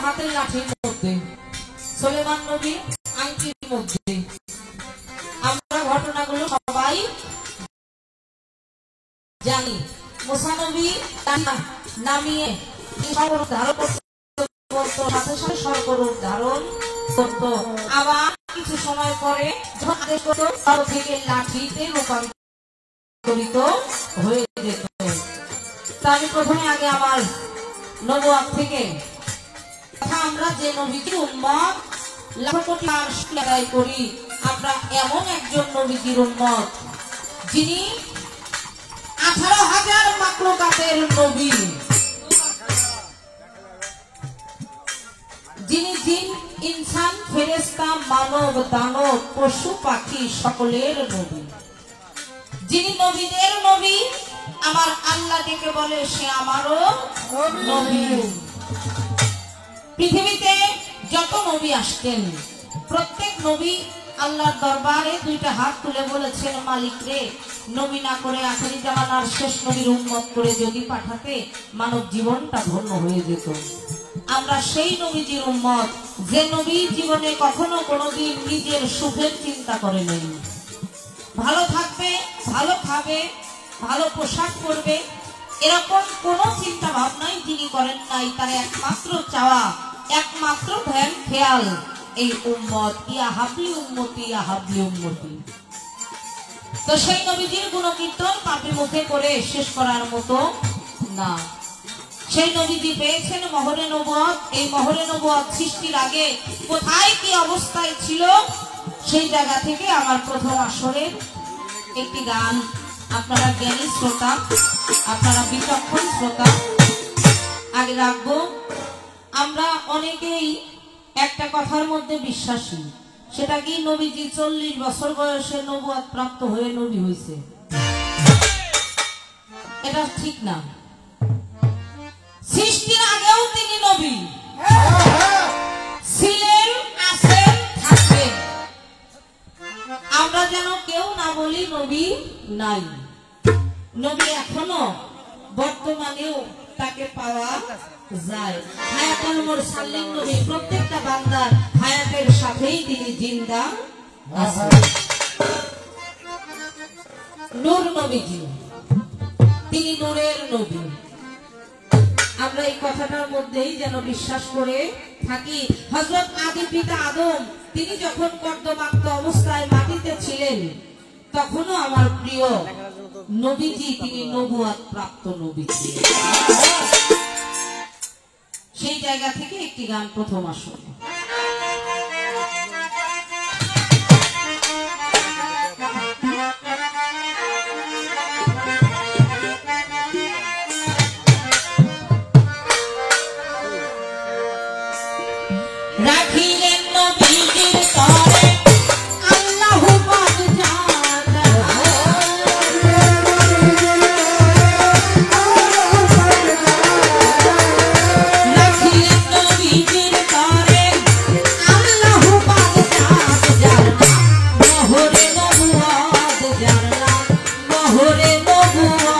হাতের লাঠির মধ্যে, সুলেমান নবী আংটির মধ্যে। আমরা ঘটনাগুলো সবাই জানি। মুসা নবী নামিয়ে ধারণ করতো, সাথে সাথে সর্বরূপ ধারণ করতো। আবার কিছু সময় পরে যখন আদেশ করতো থেকে লাঠিতে রূপান্তরিত হয়ে যেত। আমি প্রথমে আগে আমার নবুয়ত থেকে আমরা যে নবীজির উম্মত লাখ কোটি আদায় করি, আমরা এমন একজন নবীজির উম্মত যিনি 18,000 মাখলুকাতের নবী, যিনি জিন ইনসান ফেরেশতা মানব দানব পশু পাখি সকলের নবী, যিনি নবীদের নবী। আমার আল্লাহ ডেকে বলে সে আমারও নবী। পৃথিবীতে যত নবী আসতেন প্রত্যেক নবী আল্লাহর দরবারে দুইটা হাত তুলে বলেছেন, মালিক রে, নবী না করে আখেরি জামানার শেষ নবীর উম্মত করে যদি পাঠাতে মানব জীবনটা ধন্য হয়ে যেত। আমরা সেই নবীজির উম্মত যে নবী জীবনে কখনো কোনোদিন নিজের সুখের চিন্তা করে নেই। ভালো থাকবে, ভালো খাবে, ভালো পোশাক পরবে, এরকম কোন চিন্তা ভাবনাই যিনি করেন নাই। তার একমাত্র চাওয়া, একমাত্র ধ্যান খেয়াল এই উম্মত, ইয়া হাবলি উম্মতি, ইয়া হাবলি উম্মতি। তো সেই নবীজির গুণকীর্তন পাপি মুখে করে শেষ করার মতো না। সেই নবীজি পেয়েছেন মহরে নবুয়ত। এই মহরে নবুয়ত সৃষ্টির আগে কোথায় কি অবস্থায় ছিল, সেই জায়গা থেকে আমার প্রথম আসরের একটি গান আপনারা জ্ঞানী শ্রোতা, আপনারা বিচক্ষণ শ্রোতা আগে রাখবো। আমরা অনেকেই একটা কথার মধ্যে বিশ্বাসী, সেটা কি নবীজি 40 বছর বয়সে নবুয়ত প্রাপ্ত হয়ে নবী হয়েছে। এটা ঠিক না। সৃষ্টির আগেও তিনি নবী ছিলেন, আছেন, থাকবেন। আমরা যেন কেউ না বলি নবী নাই। নবী এখনো বর্তমানেও তাকে পাওয়া যায়। হায়াতুল মুরসালিন নবী, প্রত্যেকটা বান্দার হায়াতের সাথেই তিনি জিন্দা আছেন। নূর নবীজি, তিনি নূরের নবী। আমরা এই কথাটার মধ্যেই যেন বিশ্বাস করে থাকি। হযরত আদি পিতা আদম তিনি যখন কর্দমাক্ত অবস্থায় মাটিতে ছিলেন, তখনও আমার প্রিয় নবীজি তিনি নবুয়ত প্রাপ্ত নবী। সেই জায়গা থেকে একটি গান প্রথম আসলে রাখিলেন নবীজির তরে আল্লাহু পাক জানা। রাখিলেন নবীজির তরে আল্লাহু পাক জানা। মোহরে নবুয়ত জানা, মোহরে নবুয়ত।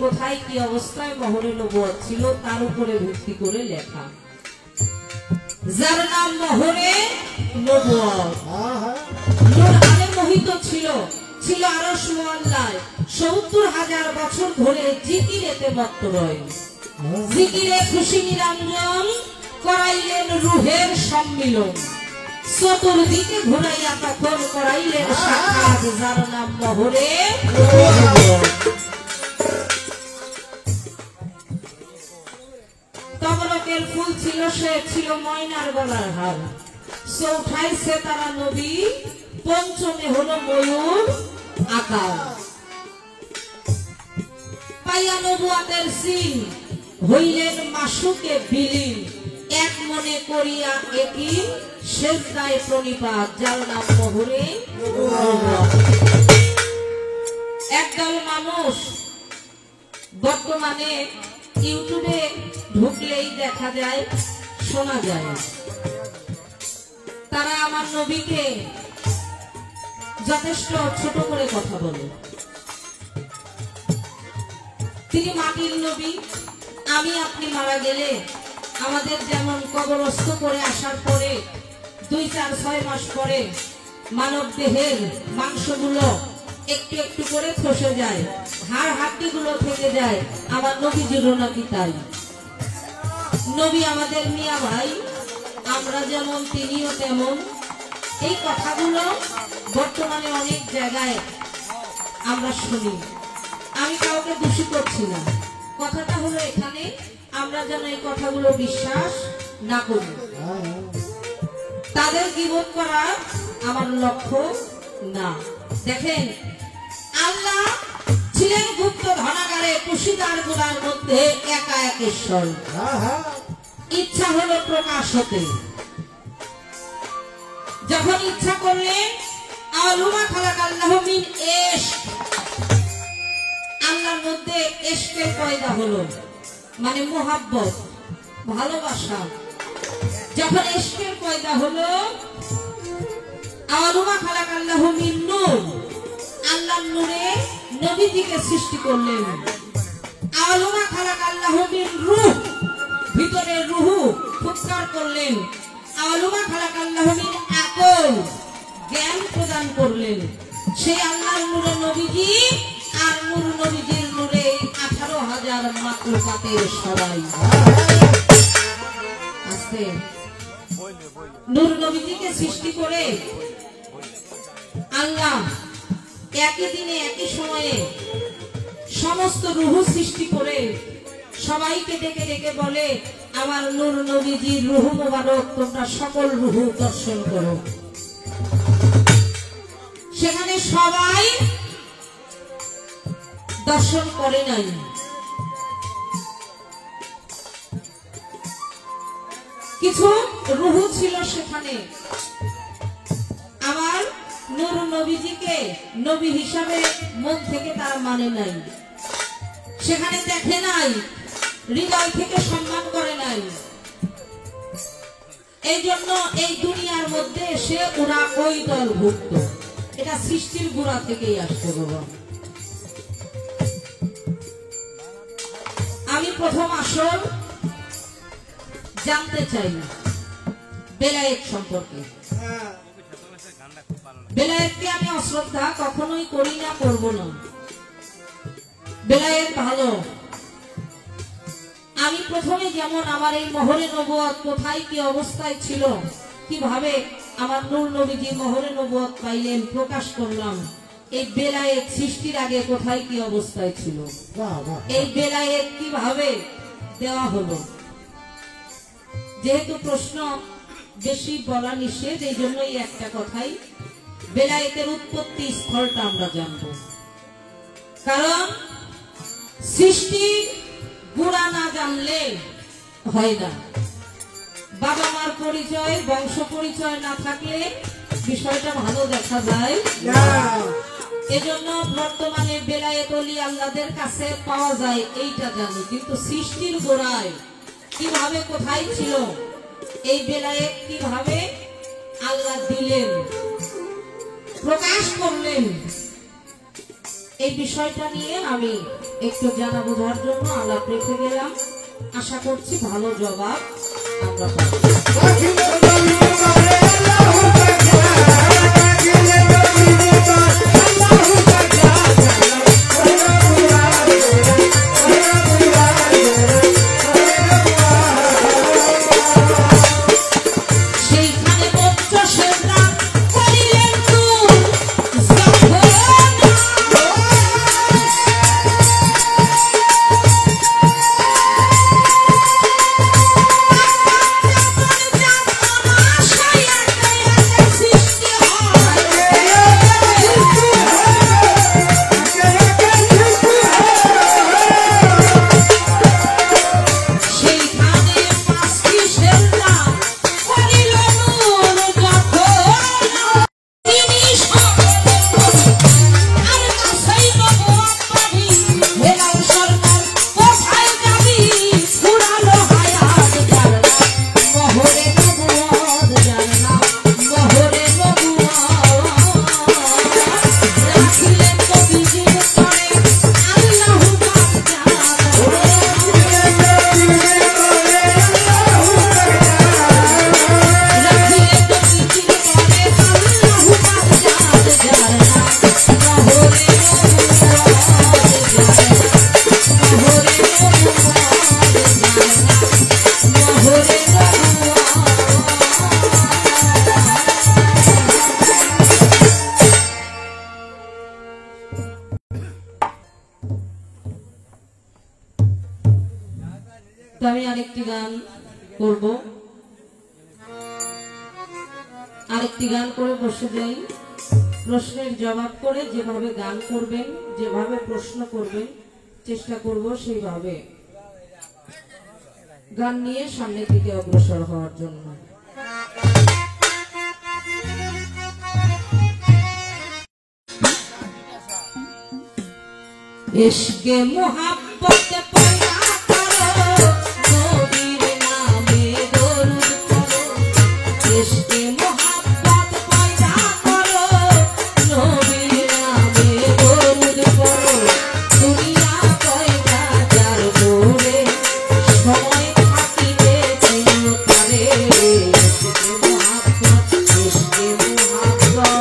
কোথায় কি অবস্থায় মহরে নবুয়ত ছিল তার উপরে ভিত্তি করে লেখা, যার নাম মহরে নবুয়ত। নূর আলেম মোহিত ছিল, ছিল আরশ মুআল্লায় ৭০,০০০ বছর ধরে জিকিরেতে মত্ত রয়। জিকিরে খুশি নিরঞ্জন করাইলেন রুহের সম্মিলন, চতুর্দিকে ঘুরাইয়া তখন করাইলেন সাক্ষাৎ, যার নাম মহরে নবুয়ত। তবরকের ফুল ছিল, সে ছিল ময়নার গলার হার। চৌঠায় সে তারা নবী, পঞ্চমে হলো ময়ূর আকার। পাইয়া নবুয়তের সিং হইলেন মাসুকে বিলীন, এক মনে করিয়া একই সেজদায় প্রণিপাত, যার নাম মহরে নবুয়ত। একদল মানুষ বর্তমানে ইউটিউবে ঢুকলেই দেখা যায়, শোনা যায়, তারা আমার নবীকে যথেষ্ট ছোট করে কথা বলে। তিনি মাটির নবী, আমি আপনি মারা গেলে আমাদের যেমন কবরস্থ করে আসার পরে 2, 4, 6 মাস পরে মানব দেহের মাংসগুলো একটু একটু করে খসে যায়, হাড় হাড্ডিগুলো থেকে যায়, আমার নবীজিরও নাকি তাই। নবী আমাদের মিয়া ভাই, আমরা যেমন তিনিও তেমন। এই কথাগুলো বর্তমানে অনেক জায়গায় আমরা শুনি। আমি কাউকে দোষী করছি না, কথাটা হলো এখানে আমরা যেন এই কথাগুলো বিশ্বাস না করি। তাদের গীবত করা আমার লক্ষ্য না। দেখেন, আল্লাহ ছিলেন গুপ্ত ধনাগারে কুশিদার গুলার মধ্যে একা একেশ্বর। ইচ্ছা হলো প্রকাশ হতে, যখন ইচ্ছা করলেন আলুমা খালাকাল্লাহু মিন ইশক, আল্লাহর মধ্যে ইশকের পয়দা হলো, মানে মোহাব্বত, ভালোবাসা। যখন ইশকের পয়দা হলো, আলুমা খালাকাল্লাহু মিন নূর, আল্লাহর নূরে নবীজিকে সৃষ্টি করলেন। আলুমা খালাকাল্লাহু মিন রূহ, ভিতরে রূহ ফুৎকার করলেন। আলুমা খালাকাল্লাহু মিন আকল, জ্ঞান প্রদান করলেন। সেই আল্লাহর নূরে নবীজি, আর নূর নবীজির নূরে 18,000 মাখলুকাতের সবাই আছে। নূর নবীজিকে সৃষ্টি করে আল্লাহ একই দিনে একই সময়ে সমস্ত রূহ সৃষ্টি করে সবাইকে ডেকে ডেকে বলে, আমার নূর নবীজির রূহ মোবারক তোমরা সকল রূহ দর্শন করো। সেখানে সবাই দর্শন করে নাই। কিছু রূহ ছিল সেখানে, আমার নূর নবীজিকে নবী হিসাবে মন থেকে তারা মানে নাই, সেখানে দেখে নাই, হৃদয় থেকে সম্মান করে নাই। এই জন্য এই দুনিয়ার মধ্যে এসে ওরা ওই দলভুক্ত। এটা সৃষ্টির গোড়া থেকেই আসছে বাবা। আমি প্রথম আসল জানতে চাই বেলায়েত সম্পর্কে। বেলায়েতকে আমি অশ্রদ্ধা কখনোই করি না, করব না। বেলায়েত ভালো। আমি প্রথমে যেমন আমার এই মহরে নবুয়ত কোথায় কি অবস্থায় ছিল, কিভাবে আমার নূর নবীজি মহরে নবুয়ত পাইলেন, প্রকাশ করলাম। এই বেলায়েত সৃষ্টির আগে কোথায় কি অবস্থায় ছিল, এই বেলায়েত কিভাবে দেওয়া হলো। যেহেতু প্রশ্ন বেশি বলা নিষেধ, এই জন্যই একটা কথাই, বেলায়েতের উৎপত্তি স্থলটা আমরা জানব। কারণ সৃষ্টি গুড়া না জানলে হয় না। বাবা মার পরিচয়, বংশ পরিচয় না থাকলে বিষয়টা ভালো দেখা যায় না। এজন্য বর্তমানে বেলায়েত ওলি আল্লাহদের কাছে পাওয়া যায় এইটা জানি, কিন্তু সৃষ্টির গোড়ায় কিভাবে কোথায় ছিল, এই বেলায়েত কিভাবে আল্লাহ দিলেন, প্রকাশ করলেন, এই বিষয়টা নিয়ে আমি একটু জানা বোঝার জন্য আলাপ রেখে গেলাম। আশা করছি ভালো জবাব আমরা পাবো। তো আমি আরেকটি গান করব, আরেকটি গান করে বসে যাই। প্রশ্নের জবাব করে যেভাবে গান করবেন, যেভাবে প্রশ্ন করবেন চেষ্টা করব সেইভাবে গান নিয়ে সামনের দিকে অগ্রসর হওয়ার জন্য। इश्क़ मोहब्बत पैदा करो, नबीर नामे दरूद करो। इश्क़ मोहब्बत पैदा करो, नबीर नामे दरूद करो। दुनिया पैदा जार मोरे, समय থাকিতে চিরতরে। इश्क़ मोहब्बत, इश्क़ मोहब्बत।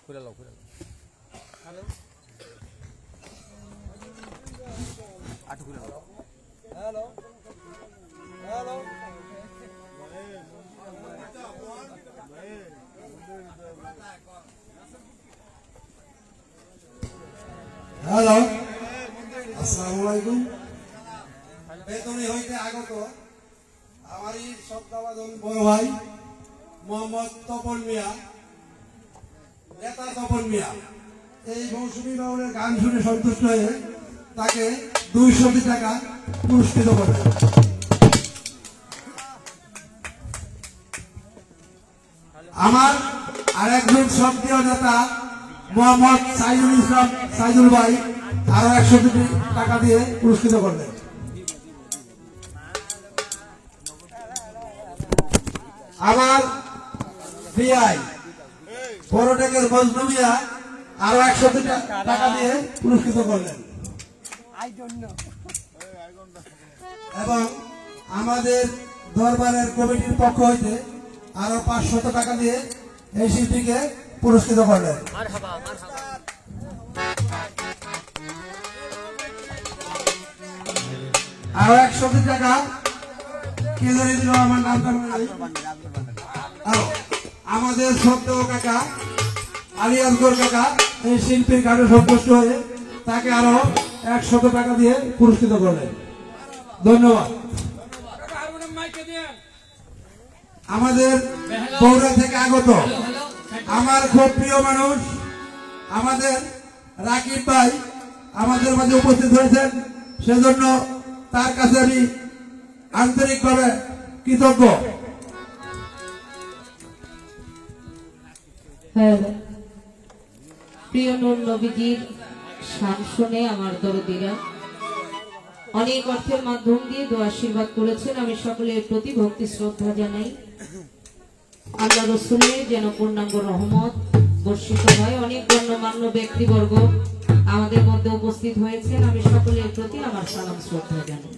হ্যালো, আসসালামু আলাইকুম। বেতনি হইতে আগত আমারই শ্রদ্ধাভাজন বড় ভাই মোহাম্মদ তপন মিয়া, নেতা তপন মিয়া এই মৌসুমী বাউলের গান শুনে সন্তুষ্ট হয়ে তাকে 200 টাকা পুরস্কৃত করে। আমার আরেকজন শ্রদ্ধেয় নেতা মোহাম্মদ সাইদুল ইসলাম সাইদুল ভাই আরো 100 টাকা দিয়ে পুরস্কৃত করলেন। আমার বিআই পরটেকের মজনু মিয়া আরো 100 টাকা দিয়ে পুরস্কৃত করলেন এবং আমাদের দরবারের কমিটির পক্ষ হইতে আরো 500 টাকা দিয়ে এই শিল্পীকে পুরস্কৃত করলেন। আরো 100 টাকা কে ধরে দিল আমার নামটা আমাদের শ্রদ্ধেয় কাকা আলী আসগর কাকা এই শিল্পীর কাজে সন্তুষ্ট হয়ে তাকে আরো 100 টাকা দিয়ে পুরস্কৃত করলেন। ধন্যবাদ। আমাদের বগুড়া থেকে আগত আমার খুব প্রিয় মানুষ আমাদের রাকিব ভাই আমাদের মাঝে উপস্থিত হয়েছেন, সেজন্য তার কাছে আমি আন্তরিকভাবে কৃতজ্ঞ। প্রিয় নূর নবীজির শান শুনে আমার দরদিরা অনেক অর্থের মাধ্যম দিয়ে দোয়া আশীর্বাদ করেছেন। আমি সকলের প্রতি ভক্তি শ্রদ্ধা জানাই। আল্লাহ রসুলের যেন পূর্ণাঙ্গ রহমত বর্ষিত হয়। অনেক গণ্যমান্য ব্যক্তিবর্গ আমাদের মধ্যে উপস্থিত হয়েছেন। আমি সকলের প্রতি আমার সালাম শ্রদ্ধা জানাই।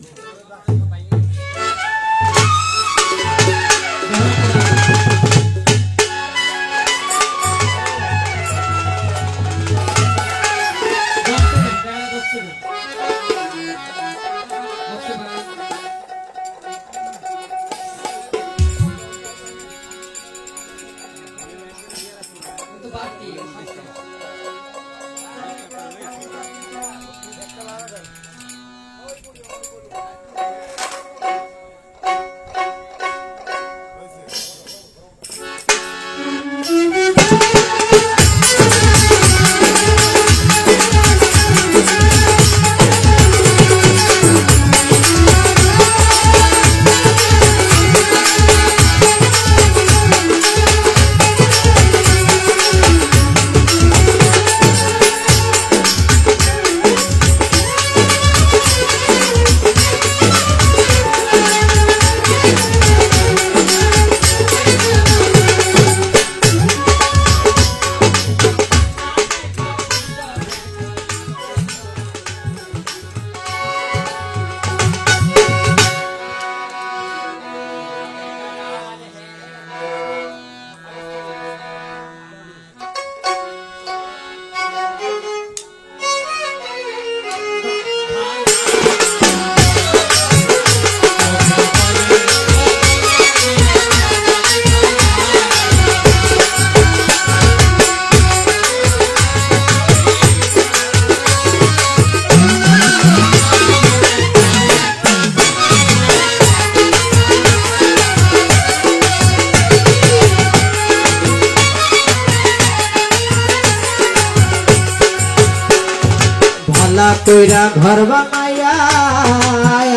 কইরা ঘর বানাইয়া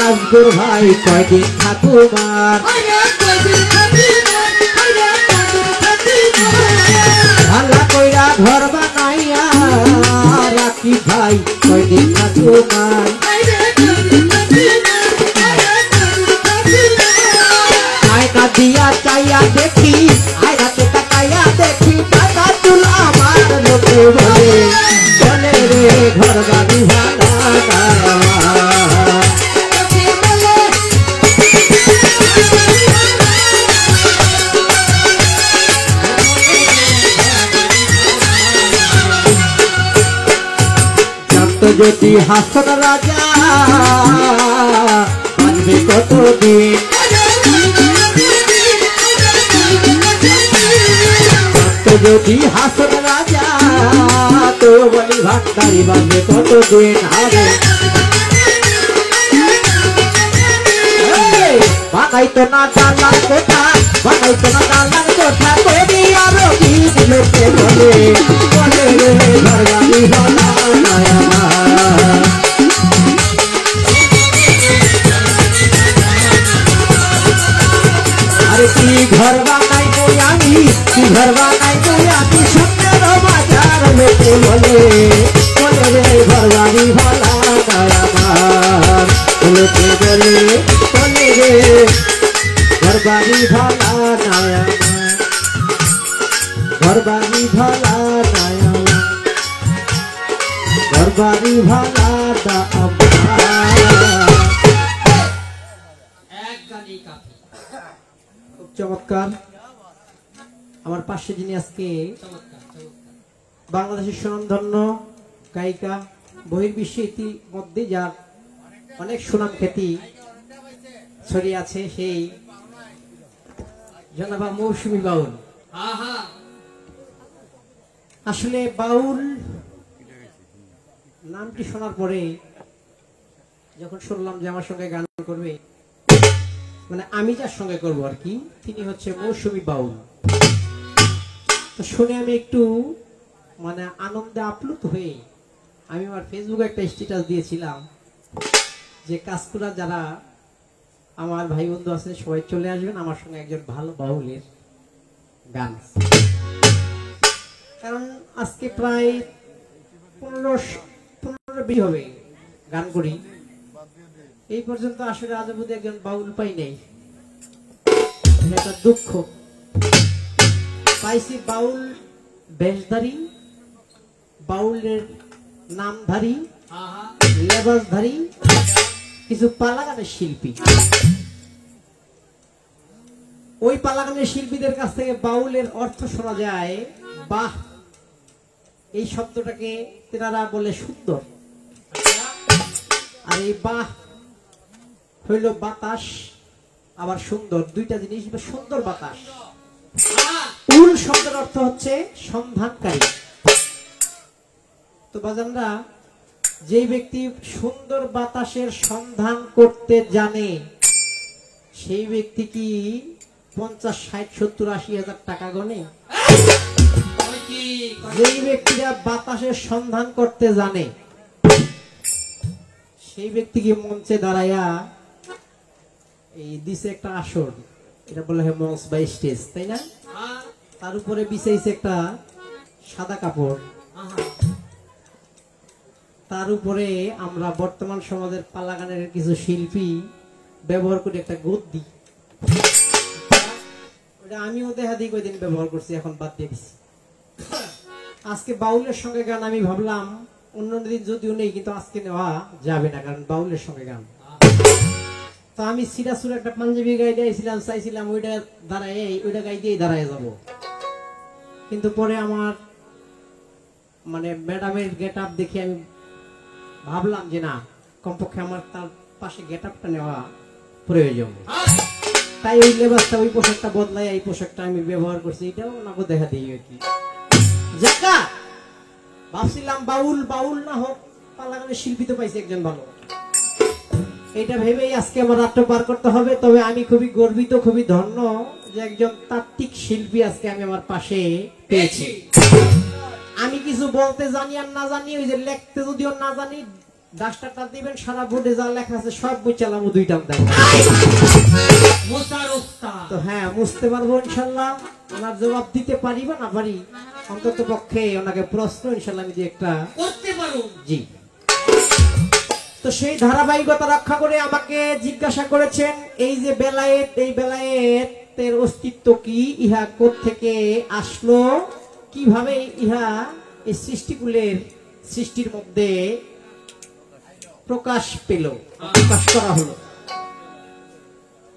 আসগর ভাই কয়দিন ঠাকুমার ভালা কইরা ঘর বানাইয়া রাখি ভাই কয়দিন ঠাকুমার আয়না দিয়া চাইয়া দেখি আয়নাতে তাকাইয়া দেখি টাকা চুল আমার লোকে বলে চলে রে ঘর বাড়ি ভাড়া যদি হাসন রাজা বাঁচবে কতদিন, যদি হাসন রাজা তো বলি ভান্ডারি বাঁচবে কতদিন। আরে বানাইতো না দালার কোঠা, বানাইতো না দালার কোঠা, কবি আরো গীত লোকে বলে বলে রে ঘরবাড়ি ভালা নাই আমার। আরে কি ঘর বানাই বই আমি, কি ঘর বানাই বই আমি, স্বপ্নের বাজার লোকে বলে বলে রে ঘরবাড়ি ভালা নাই আমার। লোকে বলে বলে রে ঘরবাড়ি ভালা নাই আমার, ঘরবাড়ি ভালা নাই আমার, ঘরবাড়ি ভালা না আমার। খুব চমৎকার। আমার পাশে যিনি আজকে বাংলাদেশের সুনামধন্য গায়িকা, বহির্বিশ্বে ইতিমধ্যে যার অনেক সুনাম খ্যাতি ছড়িয়ে আছে, সেই জনাবা মৌসুমী বাউল। আসলে বাউল নামটি শোনার পরে যখন শুনলাম যে আমার সঙ্গে গান করবে, মানে আমি যার সঙ্গে করবো আর কি, তিনি হচ্ছে মৌসুমী বাউল। তো শুনে আমি একটু মানে আনন্দে আপ্লুত হয়ে আমি আমার ফেসবুকে একটা স্ট্যাটাস দিয়েছিলাম যে কাজকুরা যারা আমার ভাই বন্ধু আছে সবাই চলে আসবেন আমার সঙ্গে একজন ভালো বাউলের গান। কারণ আজকে প্রায় 15 হবে গান করি, এই পর্যন্ত আসলে আজ অবধি একজন বাউল পাই নাই, এটা দুঃখ। পাইছি বাউল বেশধারী, বাউলের নামধারী, লেবাসধারী কিছু পালাগানের শিল্পী। ওই পালাগানের শিল্পীদের কাছ থেকে বাউলের অর্থ শোনা যায় বাহ, এই শব্দটাকে তেনারা বলে সুন্দর। আর এই বাহ হইল বাতাস, আবার সুন্দর, দুইটা জিনিস। সুন্দর বাতাস, উল শব্দের অর্থ হচ্ছে সন্ধানকারী। তো বাজানরা, যে ব্যক্তি সুন্দর বাতাসের সন্ধান করতে জানে সেই ব্যক্তি কি 50, 60, 70, 80 হাজার টাকা গনে? যেই ব্যক্তিরা বাতাসের সন্ধান করতে জানে সেই ব্যক্তি কি মঞ্চে দাঁড়াইয়া এই দিছে একটা আসর, এটা বলা হয় মঞ্চ বা স্টেজ, তাই না? তার উপরে বিছাইছে একটা সাদা কাপড়, তার উপরে আমরা বর্তমান সমাজের পালাগানের কিছু শিল্পী ব্যবহার করি একটা গদ্দি। ওটা আমিও দেখা দিই কয়দিন ব্যবহার করছি, এখন বাদ দিয়ে দিচ্ছি। আজকে বাউলের সঙ্গে গান আমি ভাবলাম অন্য দিন যদিও নেই, কিন্তু আজকে নেওয়া যাবে না, কারণ বাউলের সঙ্গে গান। তো আমি সিরাসুর একটা পাঞ্জাবি গাই দিয়েছিলাম, চাইছিলাম ওইটা দাঁড়ায়, ওইটা গাই দিয়ে দাঁড়ায় যাব। কিন্তু পরে আমার মানে ম্যাডামের গেট আপ দেখে আমি ভাবলাম যে না, কমপক্ষে আমার তার পাশে গেট আপটা নেওয়া প্রয়োজন। তাই ওই লেবাসটা, ওই পোশাকটা বদলাই এই পোশাকটা আমি ব্যবহার করছি, এটাও ওনাকে দেখা দিই আর কি। যাকা ভাবছিলাম বাউল বাউল না হোক, পালাগানের শিল্পী তো পাইছি একজন ভালো, এটা ভেবেই আজকে আমার রাতটা পার করতে হবে। তবে আমি খুবই গর্বিত, খুবই ধন্য যে একজন তাত্ত্বিক শিল্পী আজকে আমি আমার পাশে পেয়েছি। আমি কিছু বলতে জানি আর না জানি, ওই যে লিখতে যদিও না জানি, ডাস্টারটা দিবেন, সারা বোর্ডে যা লেখা আছে সব বই চালাবো, 2 টান দেব। তো হ্যাঁ, বুঝতে পারবো ইনশাল্লাহ। ওনার জবাব দিতে পারি বা না পারি, অন্তত পক্ষে ওনাকে প্রশ্ন ইনশাল্লাহ আমি যে একটা করতে পারবো। জি। তো সেই ধারাবাহিকতা রক্ষা করে আমাকে জিজ্ঞাসা করেছেন এই যে বেলায়েত, এই বেলায়েতের অস্তিত্ব কি, ইহা কোত্থেকে আসলো, কিভাবে ইহা এই সৃষ্টিকুলের সৃষ্টির মধ্যে প্রকাশ পেল, প্রকাশ করা হলো।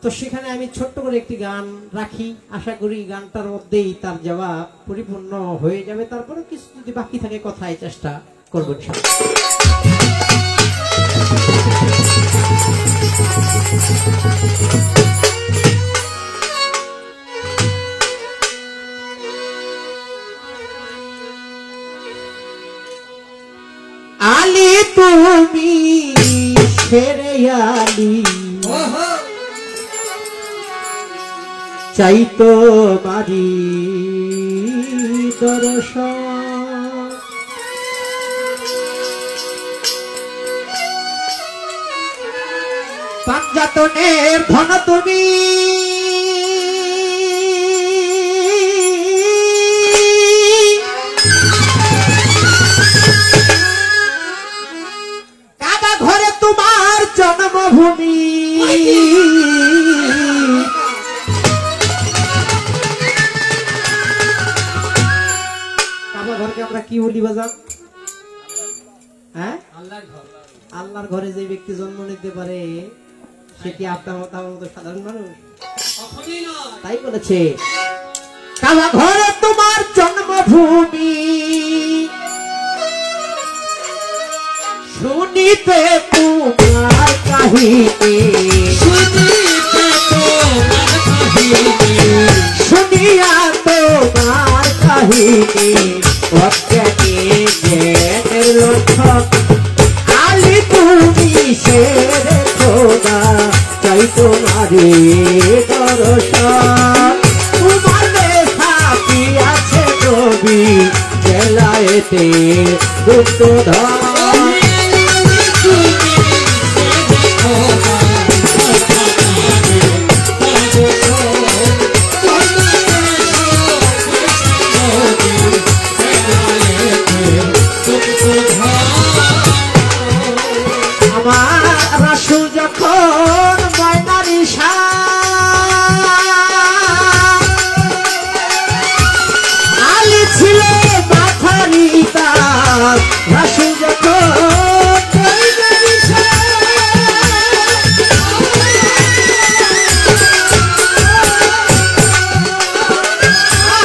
তো সেখানে আমি ছোট্ট করে একটি গান রাখি, আশা করি গানটার মধ্যেই তার জবাব পরিপূর্ণ হয়ে যাবে। তারপরে কিছু যদি বাকি থাকে কথায় চেষ্টা করবো। আলী তুমি ছেড়ে আলী চাইতো বাড়ি দর্শন পাঞ্জাতনের ধন তুমি কাবা ঘরে তোমার জন্মভূমি কাবা ঘরকে আমরা কি বলি বাজার? হ্যাঁ, আল্লাহর ঘরে যে ব্যক্তি জন্ম নিতে পারে সে কি আপনার মতো সাধারণ মানুষ? তাই বলেছে কাবা ঘরে তোমার জন্মভূমি শুনিতে তোমার কাহিনী শুনিয়া তোমার কাহিনী অজ্ঞানী জ্ঞানের লক্ষক আলী তুমি শেরে খোদা চাই তোমারে দর্শন তোমার সাথী আছে নবী জেলায়েতে গুপ্তধন আমার রাসূল যখন ময়দানি আলী ছিল মাথারি তার রাসূল যখন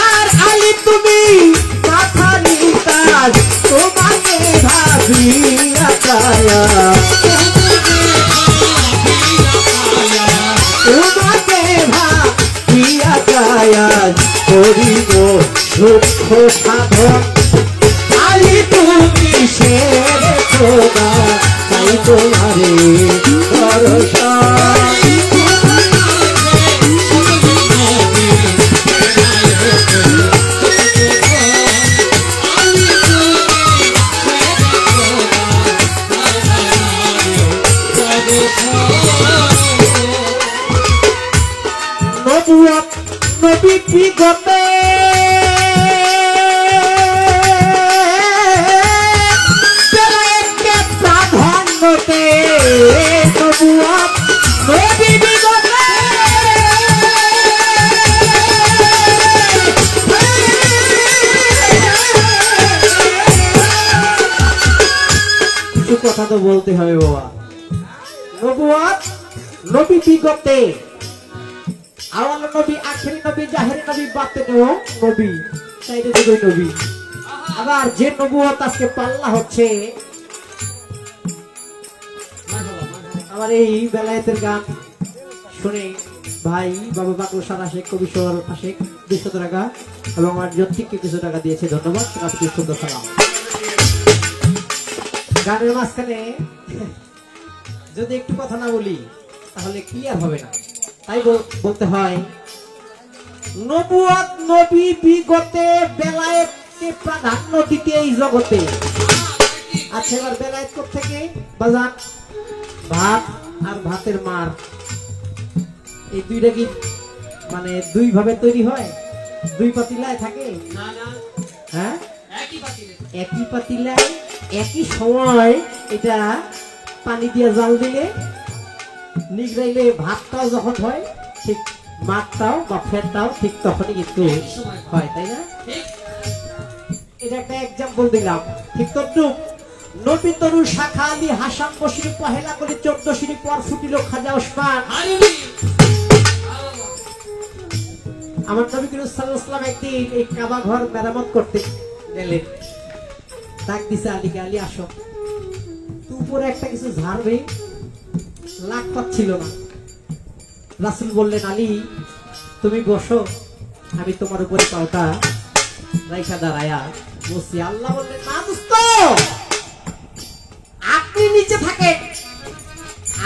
আর আলী তুমি মাথারি তার তোমাকে ভাবিয়া কায়া তোমাকে ভাবিয়া কায়া করিব সূক্ষ্ম সাধন আলী তুমি শেরে খোদা তাই তোমারে দর্শন নবুয়ত নবী বিগতে বেলায়েতকে প্রাধান্যতে নবুয়ত নবী বিগতে কিছু কথা তো বলতে হবে বাবা। নবুয়ত নবী বিগতে আওয়াল নবী আখেরি নবী জাহেরি নবী বাতেনেও নবী চাইতে দুই নবী। আবার যে নবুয়ত আজকে পাল্লা হচ্ছে আমার এই বেলায়েতের গান শুনে ভাই বাবা বাকরুল সারা শেখ কবি সোহর আশেক 200 টাকা এবং আমার জ্যোতিকে কিছু টাকা দিয়েছে, ধন্যবাদ। আপনি সুন্দর সালাম। গানের মাঝখানে যদি একটু কথা না বলি তাহলে ক্লিয়ার হবে না, তাই বলতে হয় নবুয়ত নবী বিগতে বেলায়েতকে প্রাধান্য দিতে এই জগতে। আচ্ছা এবার বেলায়েত থেকে বাজান ভাত আর ভাতের মার এই দুইটা কি মানে দুই ভাবে তৈরি হয়, দুই পাতিলায় থাকে? হ্যাঁ, একই পাতিলায় একই সময় এটা পানি দিয়ে জাল দিলে নিগড়াইলে ভাতটাও যখন হয় ঠিক মাছটাও বা ফেরটাও ঠিক তখনই কিন্তু হয়, তাই না? এটা একটা এক্সাম্পল দিলাম। ঠিক তো নবী তরু শাখা আলী হাসান বসির পহেলা করে 14 সিঁড়ি পর ফুটিল খাজা ওসমান। আমার নবী করিম সাল্লাল্লাহু আলাইহি ওয়াসাল্লাম একদিন এই কাবা ঘর মেরামত করতে গেলেন, ডাক দিছে আলীকে, আলী আসো, তুই উপরে একটা কিছু ঝাড়বে পাচ্ছিল না। রাসূল বললেন, আলী তুমি বসো, আমি তোমার উপরে পাওটা রাইখা দাঁড়ায়া বসি। আল্লাহ বললেন, না দোস্ত, আপনি নিচে থাকেন,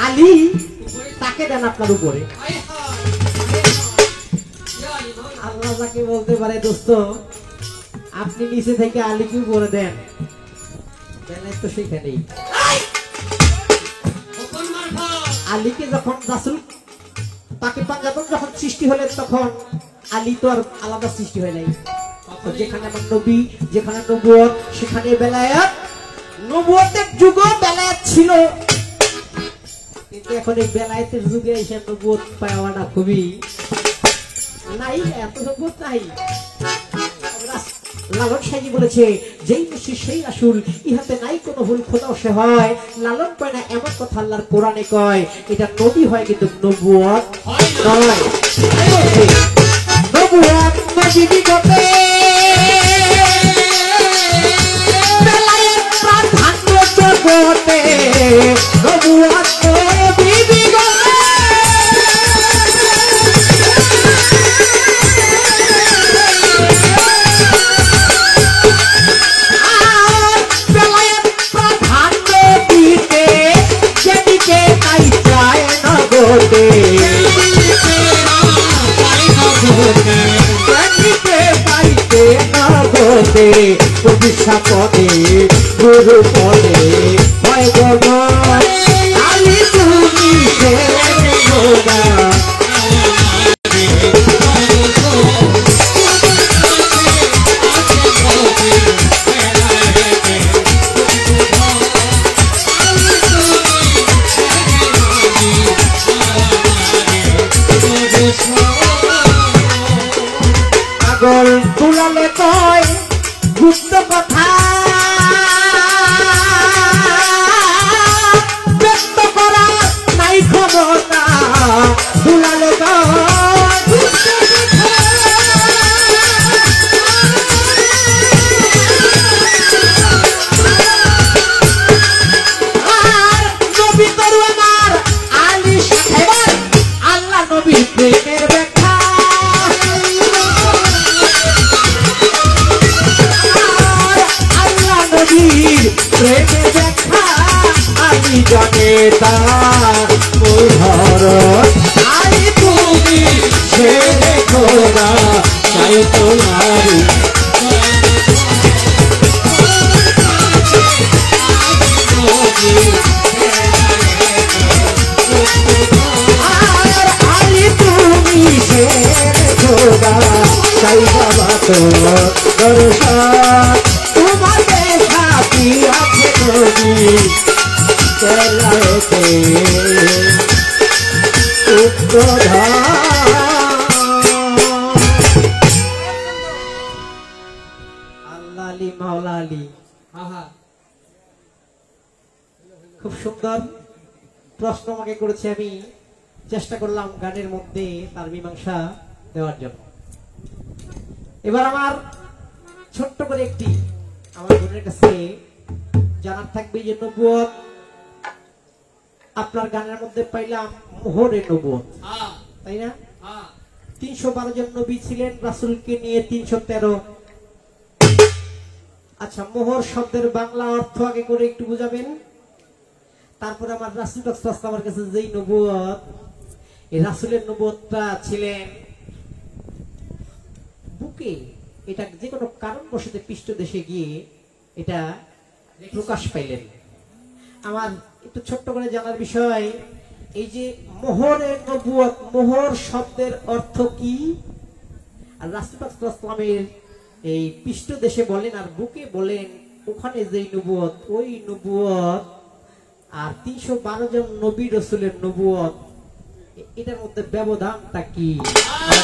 আলী তাকে দেন আপনার উপরে। আল্লাহ যাকে বলতে পারে, দোস্ত আপনি নিচে থেকে আলীকে উপরে দেন, তো সেখানেই আলীকে যখন রাসূল তাকে পাঞ্জাতন যখন সৃষ্টি হলেন, তখন আলী তো আর আলাদা সৃষ্টি হয় নাই। যেখানে আমার নবী, যেখানে নবুয়ত, সেখানে বেলায়েত। নবুয়তের যুগে বেলায়েত ছিল, কিন্তু এখন এই বেলায়েতের যুগে এসে নবুয়ত পাওয়াটা খুবই নাই, এত নবুয়ত নাই। লালন সাহেব বলেছে, যেই মুশরিক সেই রাসূল, ইহাতে নাই কোনো ভুল, খোদাও সে হয়। লালন কয় না এমন কথা আল্লাহর কোরআনে কয়, এটা নবী হয় কিন্তু নবুয়ত নয়। নবুয়ত নবী দিগতে বেলায়েত প্রাধান্য জগতে, নবুয়ত নবী দিগতে। পদে গুরু পদে হয় গণ, আলী তুমি পাগল তুলালে কয় গুপ্ত কথা, ব্যক্ত করা নাই ক্ষমতা, তুলালে আর নবী তরু আমার আলী সাহেব, আল্লাহ নবী প্রেমের ব্যাখ্যা। প্রেমে দেখা আমি জানে তার আলী তুমি সে দেখো না, চাই তোমারি আলী তুমি সে দেখো না, চাই বাবা তো দর্শন তোমার দেখা কি আছে নবী কেলাতে উত্তরা। আল্লাহ আলী মাওলা আলী, খুব সুন্দর প্রশ্ন আমাকে করেছে, আমি চেষ্টা করলাম গানের মধ্যে তার মীমাংসা দেওয়ার জন্য। এবার আমার ছোট্ট করে একটি আমার বোনের কাছে জানার থাকবে যে নবুয়ত আপনার গানের মধ্যে পাইলাম মোহরে নবুয়ত, তাই না? 312 জন নবী ছিলেন, রাসূলকে নিয়ে 313। আচ্ছা, মোহর শব্দের বাংলা অর্থ আগে করে একটু বুঝাবেন, তারপরে আমার রাসূল আমার কাছে যেই নবুয়ত, এই রাসূলের নবুয়তটা ছিলেন বুকে, এটা যে কোনো কারণবশত পৃষ্ঠ দেশে গিয়ে এটা প্রকাশ পাইলেন। আমার একটু ছোট্ট করে জানার বিষয়, এই যে মোহরের নবুয়ত, মোহর শব্দের অর্থ কি? আর রাসূলুল্লাহের এই পৃষ্ঠ দেশে বলেন আর বুকে বলেন, ওখানে যেই নবুয়ত, ওই নবুয়ত আর 312 জন নবী রাসূলের নবুয়ত, এটার মধ্যে ব্যবধানটা কি?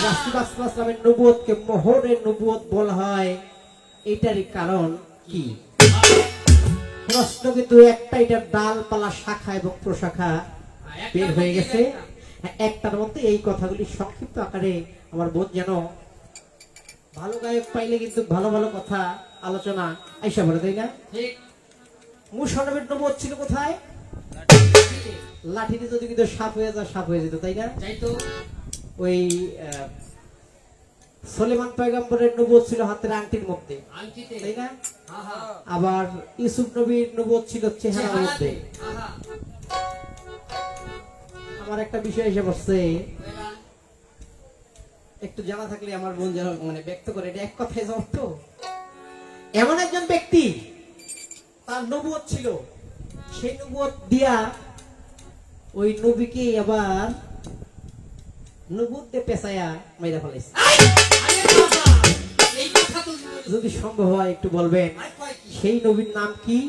রাসূলুল্লাহের নবুয়তকে মোহরের নবুয়ত বলা হয়, এটারই কারণ কি? প্রশ্ন কিন্তু একটা, এটার ডালপালা শাখা এবং প্রশাখা বের হয়ে গেছে। একটার মধ্যে এই কথাগুলি সংক্ষিপ্ত আকারে আমার বোন যেন ভালো গায়ক পাইলে কিন্তু ভালো ভালো কথা আলোচনা আইসা বলে, তাই না? ঠিক। মুসা নবীর নবুয়ত ছিল কোথায়? লাঠিতে যদি কিন্তু সাপ হয়ে যায়, সাপ হয়ে যেত, তাই না? ওই সুলেমান পয়গম্বরের নবুয়ত ছিল হাতের আংটির মধ্যে, তাই না? আবার ইউসুফ নবীর নবুয়ত ছিল চেহারার মধ্যে। আমার একটা বিষয় এসে বসছে, একটু জানা থাকলে আমার মন যেন মানে ব্যক্ত করে, এটা এক কথায় অর্থ। এমন একজন ব্যক্তি তার নবুয়ত ছিল, সেই নবুয়ত দিয়া ওই নবীকে আবার নবুয়তে পেছায়া মাইরা ফেলাইছে। যদি সম্ভব হয় একটু বলবেন সেই নবীর নাম কি,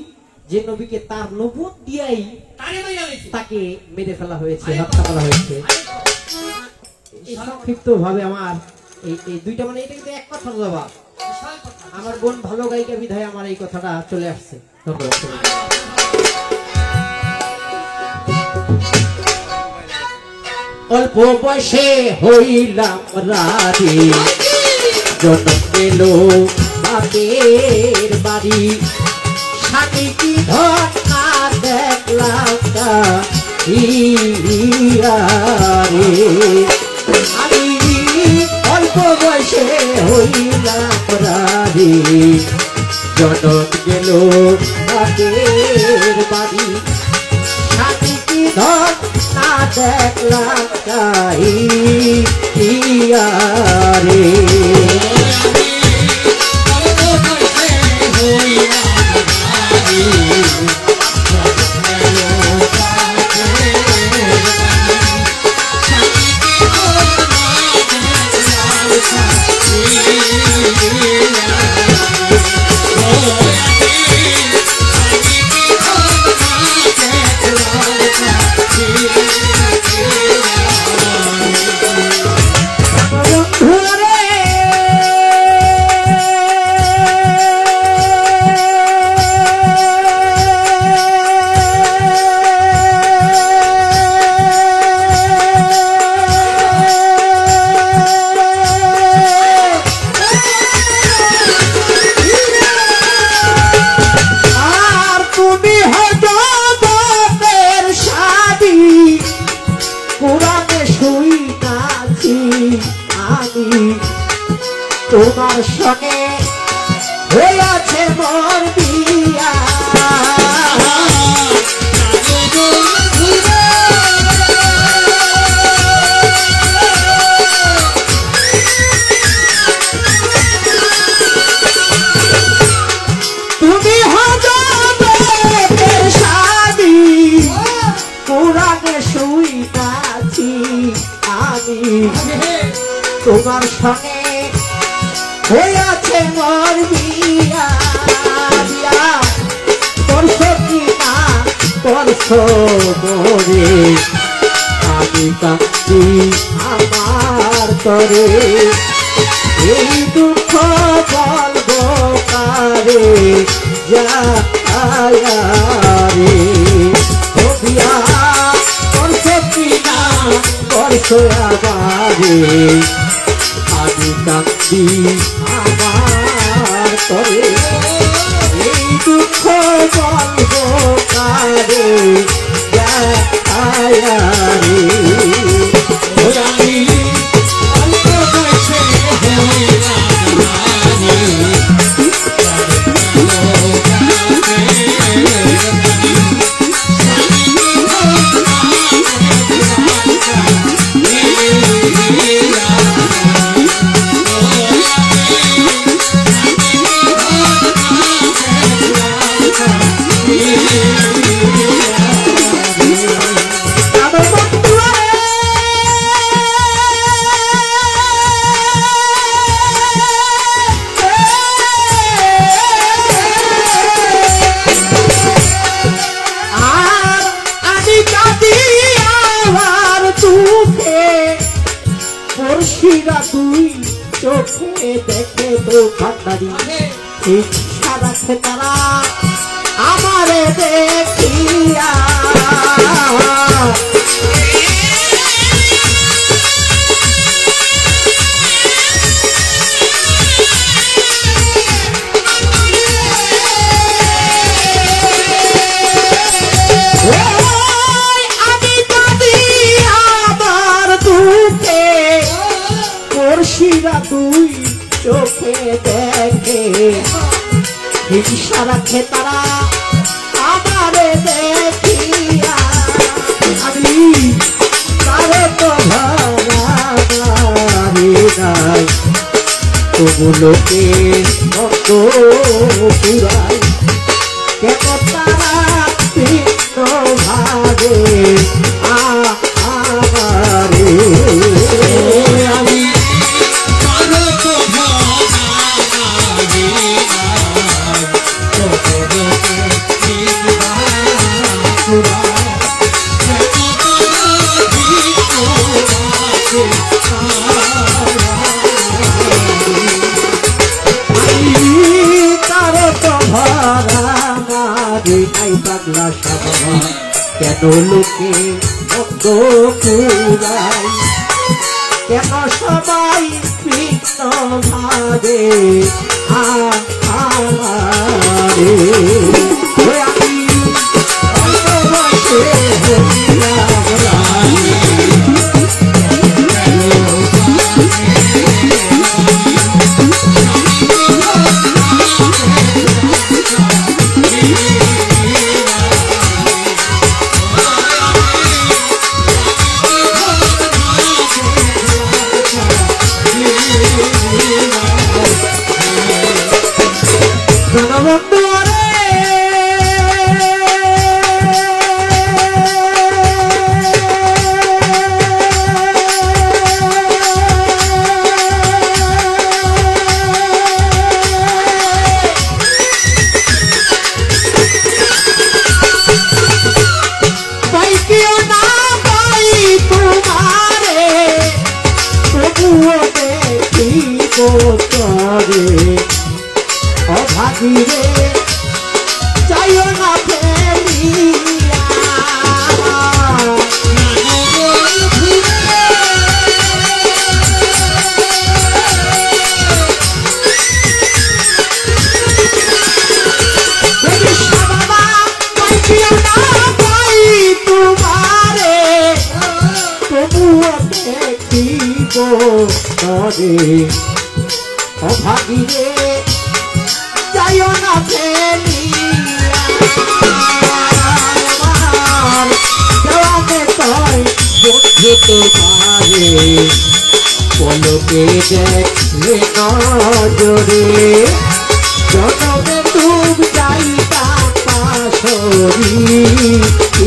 যে নবীকে তার নবুয়ত দিয়াই তাকে মেরে ফেলা হয়েছে, হত্যা করা হয়েছে। সংক্ষিপ্ত ভাবে আমার এই দুইটা, মানে এটা কিন্তু এক কথার জবাব। আমার বোন ভালো গায়িকা বিধায় আমার এই কথাটা চলে আসছে। অল্প বয়সে হইলাম রাধে, জন্ম পেল বাপের বাড়ি, স্বামী কি ধর্ণা দেখলাম আমি অল্প বয়সে হইলাম রাধে, জন্ম গেল বাপের বাড়ি, স্বামী কি ধর্ণা দেখলাম রে। তোমার সঙ্গে হয়েছে মোর বিয়া, তুমি হজমের শাদি, কোরআনে শুইতাছি আমি, তোমার সঙ্গে হয়েছে মোর বিয়া, করছো কি না করছো মোরে, আমি কাঁদছি আমার তরে, এই দুঃখ বলবো কারে রে। ও বিয়া করছো কি না করছো আমারে, আমি কাঁদছি আমার তরে, এই দুঃখ বলবো কারে তুই চোখে দেখে তো ভান্ডারি, ইচ্ছা রাখে তারা আমারে দেখিয়া, রাখে তারা আমারে দেখিয়া আমি তারে তো ভাড়ি নাই ওগুলোকে কত পুরাই কেন তারা ভিন্ন ভাবে আমারে আমি পাগলা সাবা কেন লোকে মন্দ পুরাই কেন সবাই ভিন্ন ভাবে আমারে আমি ভালোবাসে হইলাম রানী অভাগীরে চাইও না ফেলিয়া তোমারে তবুও দেখিব তরে অভাগীরে যাইও না ফেলিয়া বন্ধু তোমারে পলকে দেখলে নজরে জনমে ডুব যাইতা পাশরি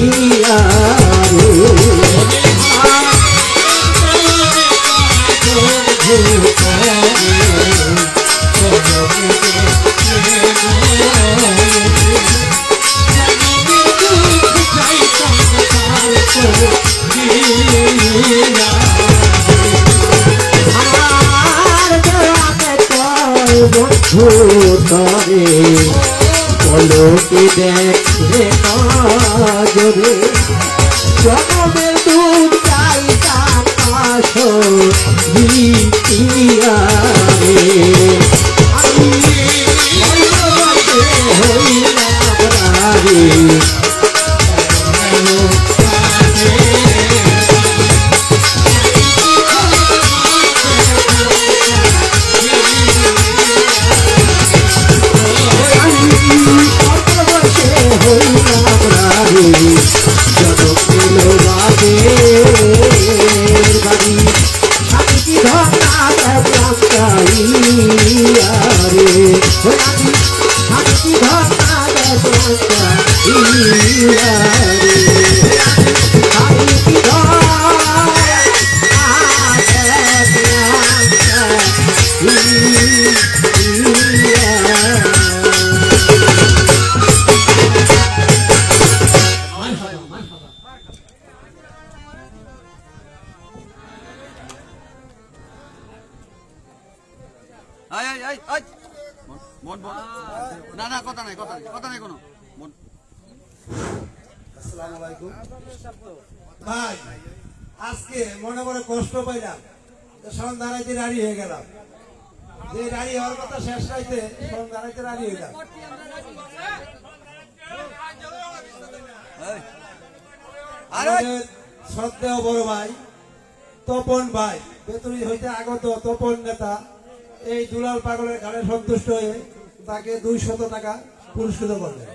ইয়ারে বন্ধু তরে পলকে দেখলে নজরে জনমে ডুব যাইতা পাশরি ইয়ারে আমি ভালোবাসে হইলাম রানী ভাই আজকে মনে মনে কষ্ট পাইলাম সন্ধ্যারাইতে রাড়ি হয়ে গেলাম যে রাড়ি হওয়ার কথা শেষ রাইতে সন্ধ্যারাইতে রাড়ি হয়ে গেলাম শ্রদ্ধেয় বড় ভাই তপন ভাই বেতুরি হইতে আগত তপন নেতা এই দুলাল পাগলের গানে সন্তুষ্ট হয়ে তাকে 200 টাকা পুরস্কৃত করলেন।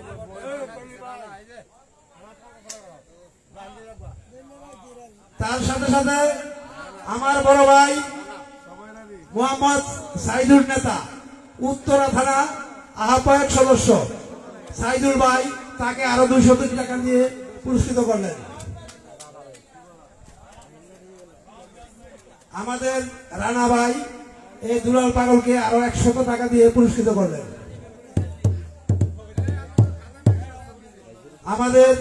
তার সাথে সাথে আমার বড় ভাই মোহাম্মদ সাইদুল নেতা, উত্তরা থানা আহ্বায়ক সদস্য সাইদুল ভাই, তাকে আরো 200 টাকা দিয়ে পুরস্কৃত করলেন। আমাদের রানা ভাই এই দুলাল পাগলকে আরো 100 টাকা দিয়ে পুরস্কৃত করলেন। আমাদের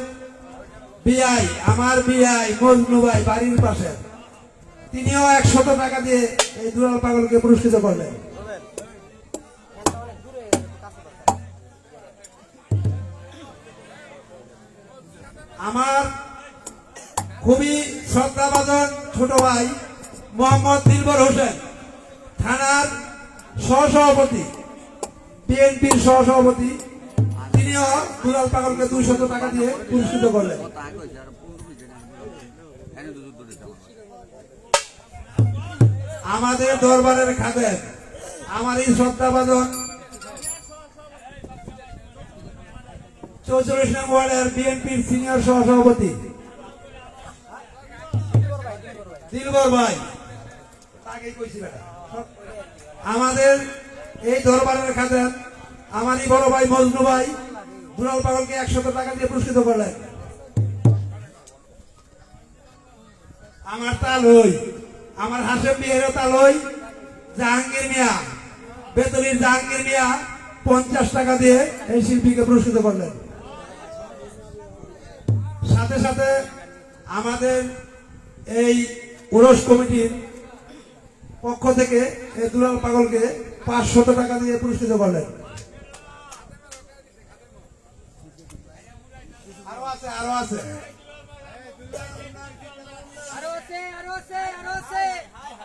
বিআই, আমার বিআই মজনু ভাই বাড়ির পাশে, তিনিও 100 টাকা দিয়ে এই দুলাল পাগলকে পুরস্কৃত করলেন। আমার খুবই শ্রদ্ধাভাজন ছোট ভাই মোহাম্মদ দিলবর হোসেন, থানার সহসভাপতি, বিএনপির সহসভাপতি, তিনিও দুলাল পাগলকে 200 টাকা দিয়ে পুরস্কৃত করলেন। আমাদের দরবারের খাদেম, আমার এই শ্রদ্ধাভাজন 44 নং ওয়ার্ডের বিএনপির সিনিয়র সহসভাপতি দিলবর ভাই, তাকেই কইছি বেটা। আমাদের এই দরবারের খাদেম আমারই বড় ভাই মজনু ভাই দুলাল পাগলকে 100 টাকা দিয়ে পুরস্কৃত করলেন। আমার তালই, আমার হাসেম বিহারের তালই জাহাঙ্গীর মিয়া, বেতলির জাহাঙ্গীর মিয়া 50 টাকা দিয়ে এই শিল্পীকে পুরস্কৃত করলেন। সাথে সাথে আমাদের এই উরস কমিটির পক্ষ থেকে এই দুলাল পাগলকে 500 টাকা দিয়ে পুরস্কৃত করলেন। আরো আছে, আরো আছে।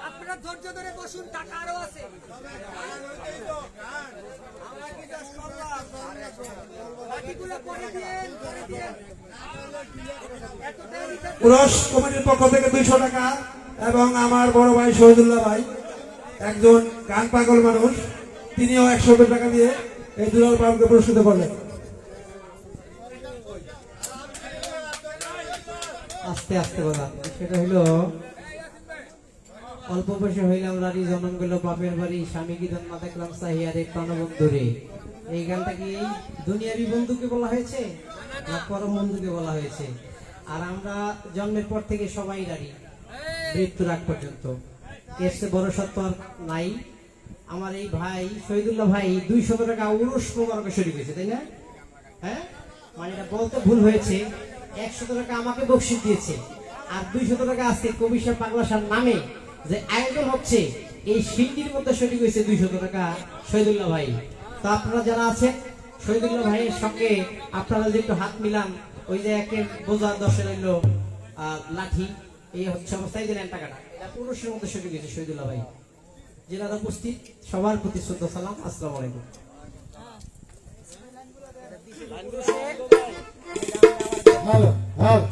আপনারা ধৈর্য ধরে বসুন, টাকা আরো আছে। উরস কমিটির পক্ষ থেকে 200 টাকা এবং আমার বড় ভাই শহীদুল্লাহ ভাই, একজন গান পাগল মানুষ, তিনিও 100 টাকা দিয়ে এই দুলাল পাগলকে পুরস্কৃত করলেন। আস্তে আস্তে বলা, সেটা হলো অল্প বয়সে হইলাম রারি, জনম গেল বাপের বাড়ি, স্বামী কি ধন না দেখলাম সাহিয়ারে প্রাণবন্ধুরে। এই গানটা কি দুনিয়াবি বন্ধুকে বলা হয়েছে না পরম বন্ধুকে বলা হয়েছে? আর আমরা জন্মের পর থেকে সবাই রারি, মৃত্যুর আগ পর্যন্ত। এর চেয়ে বড় সত্য আর নাই। আমার এই ভাই শহীদুল্লাহ ভাই 200 টাকা উরস মোবারকে শরীক হয়েছে, তাই না? হ্যাঁ, মানে এটা বলতে ভুল হয়েছে। 100 টাকা আমাকে বকশিশ দিয়েছে, আর 200 টাকা আজকে কবি সাহেব পাগলা সাহেব নামে যে আয়োজন হচ্ছে, এই শিল্পীর মধ্যে শরীক হয়েছে 200 টাকা শহীদুল্লাহ ভাই। তো আপনারা যারা আছেন শহীদুল্লাহ ভাইয়ের সঙ্গে আপনারা যদি একটু হাত মিলান, ওই যে একের বোঝা 10 এলো লাঠি, এই হচ্ছে অবস্থায় দিলেন টাকাটা, এটা পুরুষের মধ্যে শরীক হয়েছে শহীদুল্লাহ ভাই। যারা উপস্থিত সবার প্রতি শ্রদ্ধা সালাম, আসসালামু আলাইকুম। ভালো ভালো।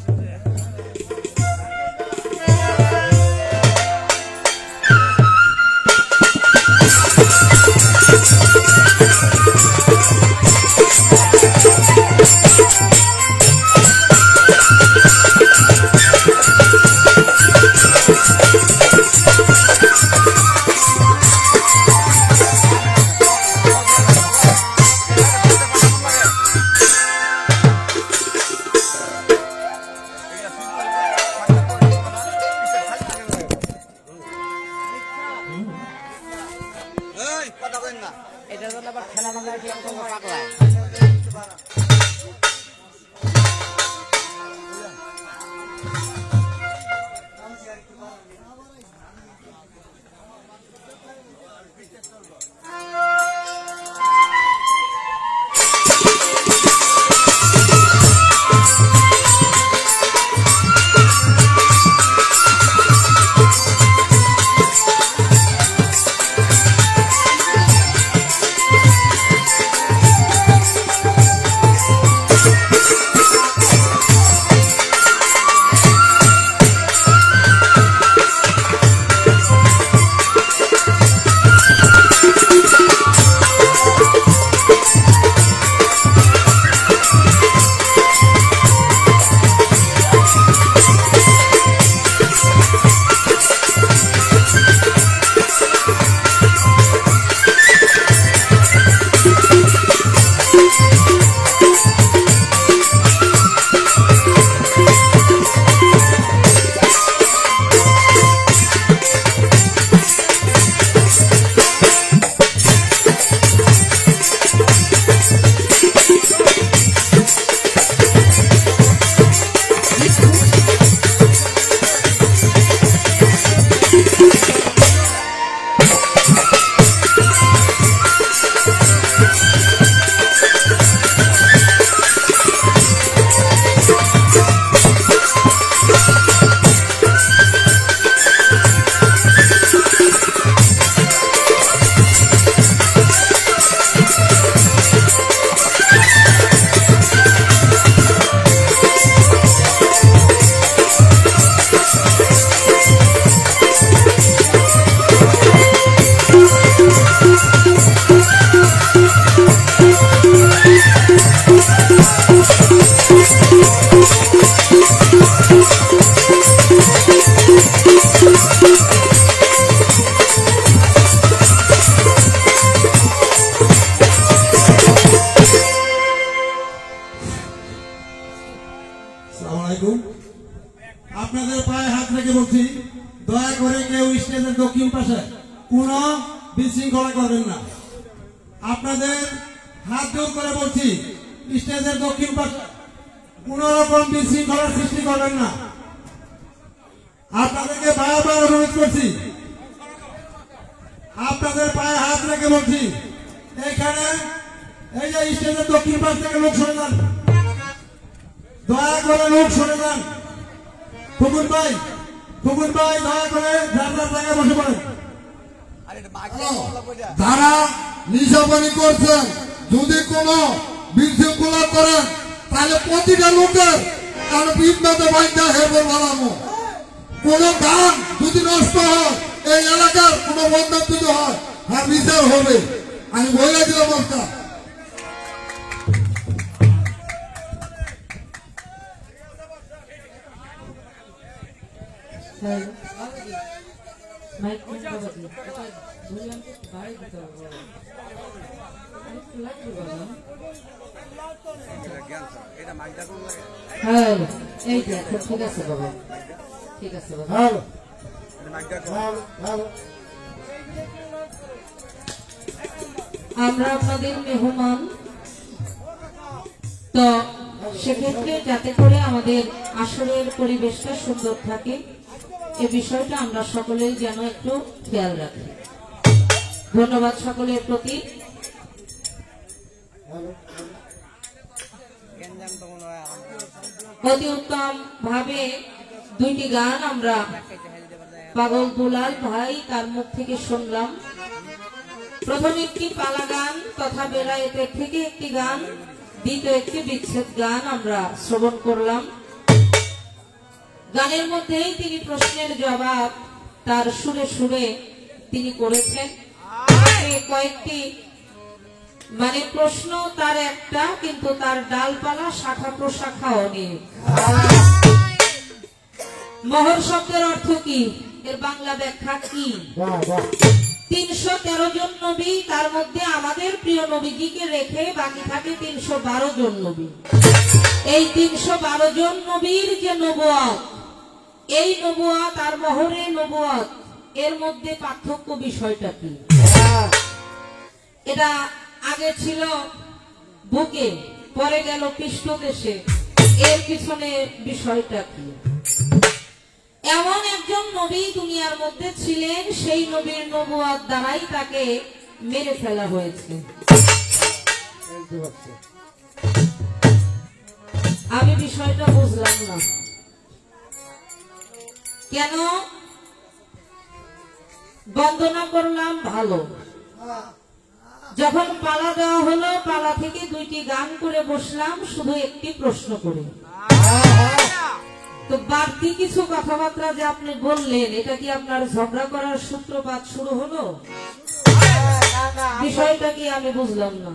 আপনাদের পায়ে হাত রেখে বলছি, দয়া করে কেউ স্টেজের দক্ষিণ পাশে কোনো বিশৃঙ্খলা করবেন না। আপনাদের হাত জোর করে বলছি, স্টেজের দক্ষিণ পাশে কোন রকম বিশৃঙ্খলার সৃষ্টি করবেন না। আপনাদেরকে বারবার অনুরোধ করছি, আপনাদের পায়ে হাত রেখে বলছি, এখানে এই যে স্টেজের দক্ষিণ পাশ থেকে লোক সরে যান, দয়া করে লোক সরে যান। ফুকুন ভাই দয়া করে যার যার জায়গায় বসে পড়েন। যারা নিশাপানি করছেন, যদি কোনো বিশৃঙ্খলা করেন তাহলে প্রতিটা লোকের বিদ্যাতে বাইন্দা হেরবে বানানো। কোন গান যদি নষ্ট হয়, এই এলাকার কোন বন্ধন যদি হয়, হ্যাঁ বিচার হবে। আমি বলে দিলাম বলতাম হ্যাঁ, এই দেখো, ঠিক আছে বাবা, ঠিক আছে বাবা। আমরা আপনাদের মেহমান, তো সেক্ষেত্রে যাতে করে আমাদের আসরের পরিবেশটা সুন্দর থাকে, এ বিষয়টা আমরা সকলেই যেন একটু খেয়াল রাখি। ধন্যবাদ সকলের প্রতি। অতি উত্তম ভাবে দুইটি গান আমরা পাগল দুলাল ভাই তার মুখ থেকে শুনলাম। প্রথম একটি পালা গান তথা বেলায়েতের থেকে একটি গান, দ্বিতীয় একটি বিচ্ছেদ গান আমরা শ্রবণ করলাম। গানের মধ্যেই তিনি প্রশ্নের জবাব তার সুরে সুরে তিনি করেছেন। কয়েকটি মানে প্রশ্ন তার একটা, কিন্তু তার ডালপালা শাখা প্রশাখা অনেক। মোহর শব্দের অর্থ কি, এর বাংলা ব্যাখ্যা কি? 313 জন নবী, তার মধ্যে আমাদের প্রিয় নবীজিকে রেখে বাকি থাকে 312 জন নবী। এই 312 জন নবীর যে নবুয়ত, এই নবুয়ত আর মোহরে নবুয়ত, এর মধ্যে পার্থক্য বিষয়টা কি? এটা আগে ছিল বুকে, পরে গেল পৃষ্ঠদেশে, এর পিছনে বিষয়টা কি? এমন একজন নবী দুনিয়ার মধ্যে ছিলেন, সেই নবীর নবুয়ত দ্বারাই তাকে মেরে ফেলা হয়েছে। আমি বিষয়টা বুঝলাম না কেন। বন্দনা করলাম ভালো, যখন পালা দেওয়া হলো, পালা থেকে দুইটি গান করে বসলাম শুধু একটি প্রশ্ন করে। তো বাড়তি কিছু কথাবার্তা যে আপনি বললেন, এটা কি আপনার ঝগড়া করার সূত্রপাত শুরু হলো? বিষয়টা কি আমি বুঝলাম না।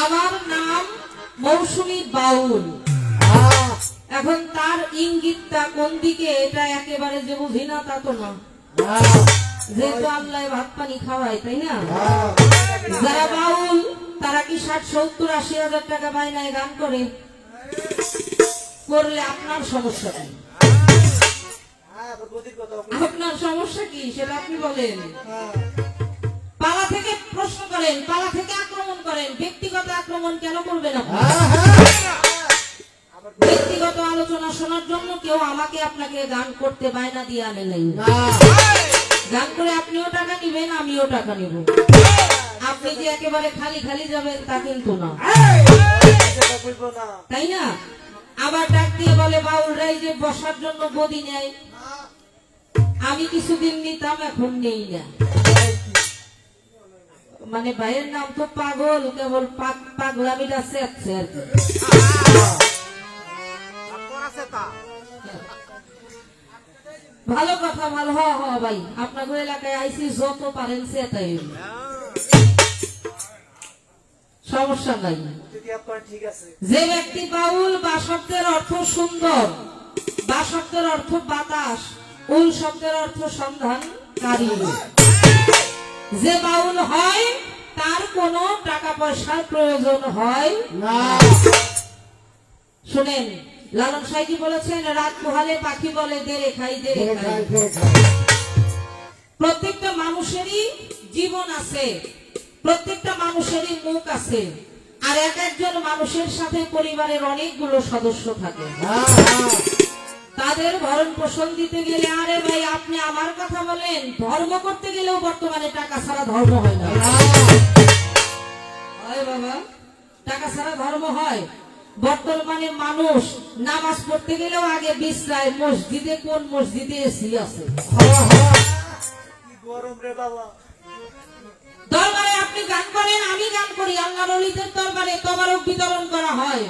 আমার নাম মৌসুমী বাউল, এখন তার ইঙ্গিতটা কোন দিকে এটা একেবারে যে বুঝি না তা তো না, যেহেতু আল্লাহ ভাত পানি খাওয়ায়, তাই না? যারা বাউল তারা কি 60-70-80 টাকা বায়নায় গান করে? করলে আপনার সমস্যা কি? আপনার সমস্যা কি সেটা আপনি বলেন। পালা থেকে প্রশ্ন করেন, পালা থেকে আক্রমণ করেন, ব্যক্তিগত আক্রমণ কেন করবেন আপনি? ব্যক্তিগত আলোচনা শোনার জন্য কেউ আমাকে আপনাকে গান করতে বায়না দিয়ে আনে নাই। গান করে আপনিও টাকা নিবেন, আমিও টাকা নিব। আপনি যে একেবারে খালি খালি যাবেন তা কিন্তু না, তাই না? আবার ডাক দিয়ে বলে বাউলরাই যে বসার জন্য গদি নেয়, আমি কিছুদিন নিতাম, এখন নেই না। মানে ভাইয়ের নাম তো পাগল, কেবল পাগলামিটা চেয়েছে আর কি। ভালো কথা, ভালো হওয়া ভাই। আপনাদের এলাকায় আইসি, যত পারেন সেটাই, সমস্যা নাই। যে ব্যক্তি বাউল, বা শব্দের অর্থ সুন্দর, বা শব্দের অর্থ বাতাস, উল শব্দের অর্থ সন্ধানকারী, যে বাউল হয় তার কোনো টাকা পয়সার প্রয়োজন হয় না। শুনেন, লালন সাইজি বলেছেন রাত পোহালে পাখি বলে দেরে খাই দেরে খাই। প্রত্যেকটা মানুষেরই জীবন আছে, প্রত্যেকটা মানুষেরই মুখ আছে, আর এক একজন মানুষের সাথে পরিবারের অনেকগুলো সদস্য থাকে। তাদের ভরণ পোষণ দিতে গেলে, আরে ভাই আপনি আমার কথা বলেন, ধর্ম করতে গেলেও বর্তমানে টাকা ছাড়া ধর্ম হয় না। হয় বাবা, টাকা ছাড়া ধর্ম হয়? বর্তমানে মানুষ নামাজ পড়তে গেলেও আগে বিশ্রায় মসজিদে, কোন মসজিদে এসি আছে। দরবারে আপনি গান করেন, আমি গান করি, আল্লাহর ওলিদের দরবারে তবারক বিতরণ করা হয়।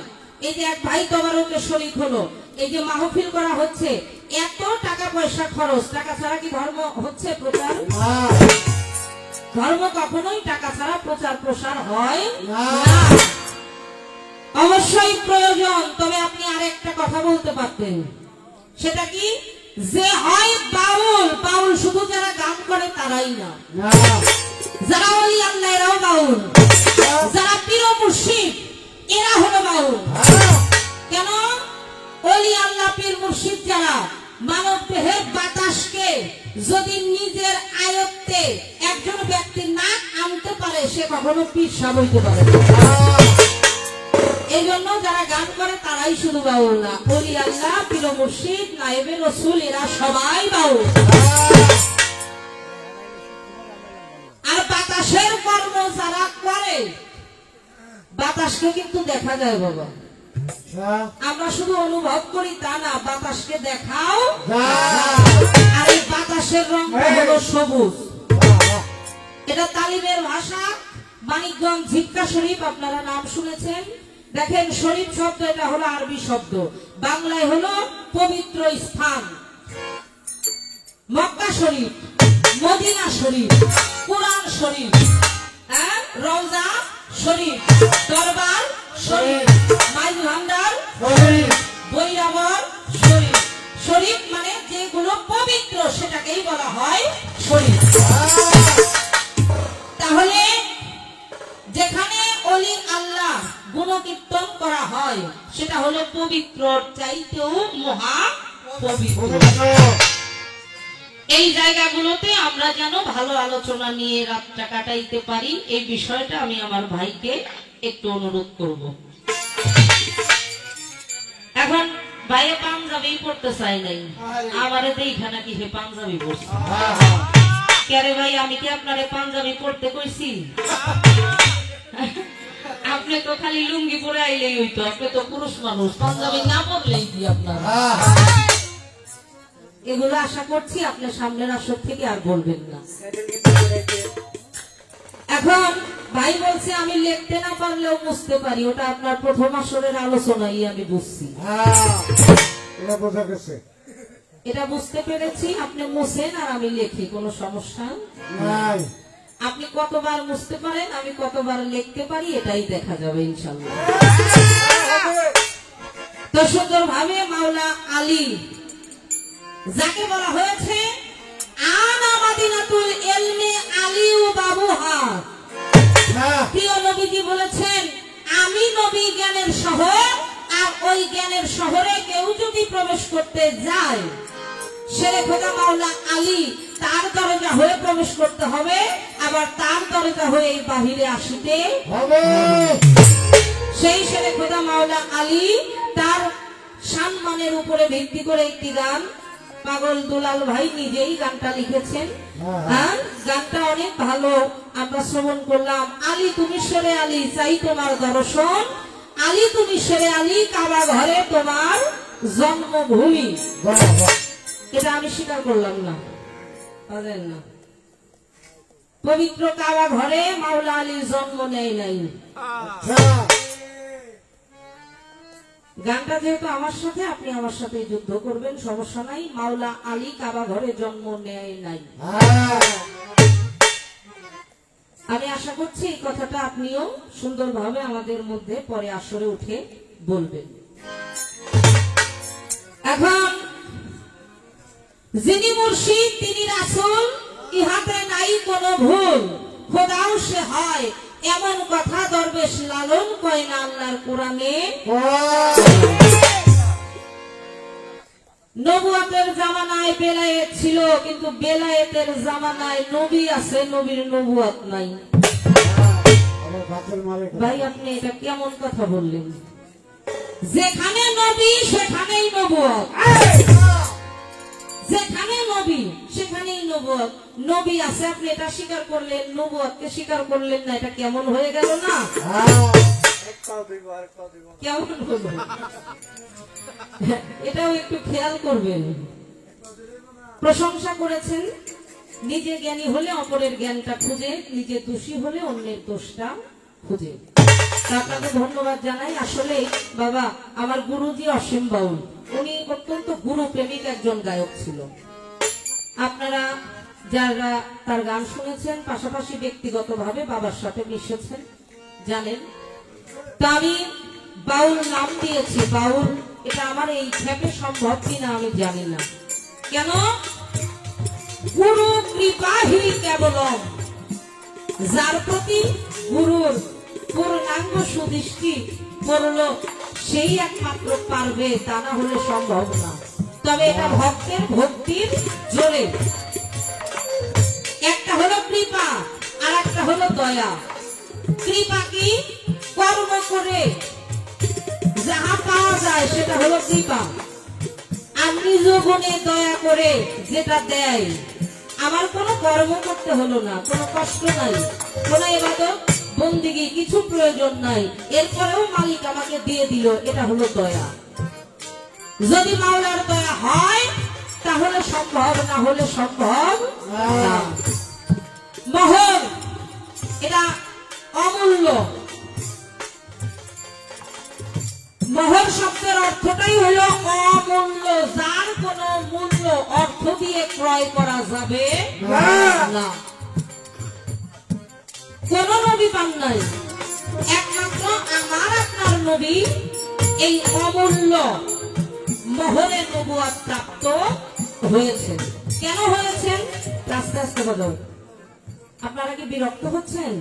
এই যে এক ভাই তবারকের শরীক হলো, এই যে মাহফিল করা হচ্ছে, এত টাকা পয়সা খরচ, টাকা ছাড়া কি ধর্ম হচ্ছে প্রচার? ধর্ম কখনোই টাকা ছাড়া প্রচার প্রসার হয় না। অবশ্যই প্রয়োজন, তবে আপনি আরেকটা কথা বলতে পারতেন, সেটা কি, যে হয় বাউল, বাউল শুধু যারা গান করে তারাই না, যারা ওলি আল্লাহ এরাও বাউল, যারা পীর মুর্শিদ এরা হলো বাউল। কেন? ওলি আল্লাহ পীর মুর্শিদ যারা মানব দেহের বাতাসকে যদি নিজের আয়ত্তে একজন ব্যক্তি না আনতে পারে, সে কখনো পীর সাহেব হইতে পারে না। এই জন্য যারা গান করে তারাই শুধু বাউল না, ওলি আল্লাহ পীর মুর্শিদ নায়েবে রসুল এরা সবাই বাউল। আর বাতাসের কর্ম যারা করে, বাতাসকে কিন্তু দেখা যায় বাবা, আমরা শুধু অনুভব করি তা না, বাতাসকে দেখাও। আর এই বাতাসের রং হলো সবুজ। এটা তালিমের ভাষা, মানিকগঞ্জ ঝিক্কা শরীফ, আপনারা নাম শুনেছেন। দেখেন শরীফ শব্দ, এটা হলো আরবি শব্দ, বাংলায় হলো পবিত্র স্থান। মক্কা শরীফ, মদিনা শরীফ, কুরআন শরীফ, রওজা শরীফ, দরবার শরীফ, মাইজ ভান্ডার শরীফ, বৈরাবর শরীফ। শরীফ মানে যেগুলো পবিত্র সেটাকেই বলা হয় শরীফ। তাহলে যেখানে ওলি আল্লাহ গুণকীর্তন করা হয়, সেটা হলো পবিত্র চাইতেও মহা পবিত্র। এই জায়গাগুলোতে আমরা যেন ভালো আলোচনা নিয়ে রাতটা কাটাইতে পারি, এই বিষয়টা আমি আমার ভাইকে একটু অনুরোধ করব। এখন ভাইয়ে পাঞ্জাবি পড়তে চাই নাই, আমারে দেখা নাকি হে পাঞ্জাবি পড়ছে। কেরে ভাই, আমি কি আপনারে পাঞ্জাবি পড়তে কইছি? আপনি তো খালি লুঙ্গি পরে আইলেই হইতো, আপনি তো পুরুষ মানুষ, পাঞ্জাবি না পড়লেই কি আপনার? এগুলো আশা করছি আপনি সামনের আসর থেকে আর বলবেন না। এখন ভাই বলছে আমি লিখতে না পারলেও বুঝতে পারি, ওটা আপনার প্রথম আসরের আলোচনাই আমি বুঝছি, এটা বুঝতে পেরেছি। আপনি মুছেন আর আমি লিখি, কোনো সমস্যা নাই। আপনি কতবার মুছতে পারেন, আমি কতবার লিখতে পারি, এটাই দেখা যাবে ইনশাআল্লাহ। তো সুন্দর ভাবে মাওলা আলী, যাকে বলা হয়েছে আনা মাদিনাতুল ইলমি আলী বাবুহা, প্রিয় নবীজি বলেছেন আমি নবী জ্ঞানের শহর, আর ওই জ্ঞানের শহরে কেউ যদি প্রবেশ করতে যায়, শেরে খোদা মাওলা আলী তার দরজা হয়ে প্রবেশ করতে হবে, আবার তার দরজা হয়ে বাহিরে আসতে হবে। সেই শেরে খোদা মাওলা আলী তার সম্মানের উপরে ভিত্তি করে একটি গান, পাগল দুলাল ভাই নিজেই গানটা লিখেছেন। গানটা অনেক ভালো, আমরা শ্রবণ করলাম। আলী তুমি শেরে আলী চাই তোমার দর্শন, আলী তুমি শেরে আলী কাবা ঘরে তোমার জন্মভূমি। এটা আমি স্বীকার করলাম না, বুঝলেন না? পবিত্র কাবা ঘরে মাওলা আলীর জন্ম নেয় নাই। গানটা যেহেতু আমার সাথে, আপনি আমার সাথে যুদ্ধ করবেন, সমস্যা নাই। মাওলা আলী কাবা ঘরে জন্ম নেয় নাই। আমি আশা করছি এই কথাটা আপনিও সুন্দরভাবে আমাদের মধ্যে পরে আসরে উঠে বলবেন। এখন যিনি মুর্শিদ তিনি রাসূল, ইহাতে নাই কোনো ভুল, খোদাও সে হয়, এমন কথা দরবেশ লালন কয় না আল্লাহর কোরআনে। নবুয়তের জামানায় বেলায়েত ছিল, কিন্তু বেলায়েতের জামানায় নবী আছে, নবীর নবুয়ত নাই। ভাই আপনি এটা কেমন কথা বললেন? যেখানে নবী সেখানেই নবুয়ত, যেখানে নবী সেখানেই নবুয়ত। নবী আছে আপনি এটা স্বীকার করলেন, নবুয়তকে স্বীকার করলেন না, এটা কেমন হয়ে গেল না? কেমন হলো? এটাও একটু খেয়াল করবেন। প্রশংসা করেছেন, নিজে জ্ঞানী হলে অপরের জ্ঞানটা খুঁজে, নিজে দোষী হলে অন্যের দোষটা খুঁজে। আপনাকে ধন্যবাদ জানাই। আসলে বাবা আমার গুরুজি অসীম বাউল, উনি অত্যন্ত গুরু প্রেমিক একজন গায়ক ছিল। আপনারা যারা তার গান শুনেছেন, পাশাপাশি ব্যক্তিগতভাবে বাবার সাথে মিশেছেন, জানেন। তা আমি বাউল নাম দিয়েছি বাউল, এটা আমার এই ক্ষেপে সম্ভব কিনা আমি জানি না। কেন? গুরু কৃপাহি কেবলম, যার প্রতি গুরুর পূর্ণাঙ্গ সুদৃষ্টি পড়ল সেই একমাত্র পারবে, তা না হলে সম্ভব না। তবে এটা ভক্তের ভক্তির জোরে। একটা হলো কৃপা আর একটা হলো দয়া। কৃপা কি? কর্ম করে যাহা পাওয়া যায় সেটা হলো কৃপা। আর নিজ গুণে দয়া করে যেটা দেয়, আমার কোনো কর্ম করতে হলো না, কোনো কষ্ট নাই, কোনো ইবাদত বন্দিগি কিছু প্রয়োজন নাই, এরপরেও মালিক আমাকে দিয়ে দিল, এটা হলো দয়া। যদি মাওলার দয়া হয় তাহলে সম্ভব, না হলে সম্ভব না। মোহর এটা অমূল্য। মোহর শব্দের অর্থটাই হলো অমূল্য, যার কোনো মূল্য অর্থ দিয়ে ক্রয় করা যাবে না। কোন নবী পান নাই, একমাত্র আমার আপনার নবী এই অমূল্য মোহরে নবুয়ত প্রাপ্ত হয়েছেন। কেন হয়েছেন? আস্তে আস্তে বলো। আপনারা কি বিরক্ত হচ্ছেন?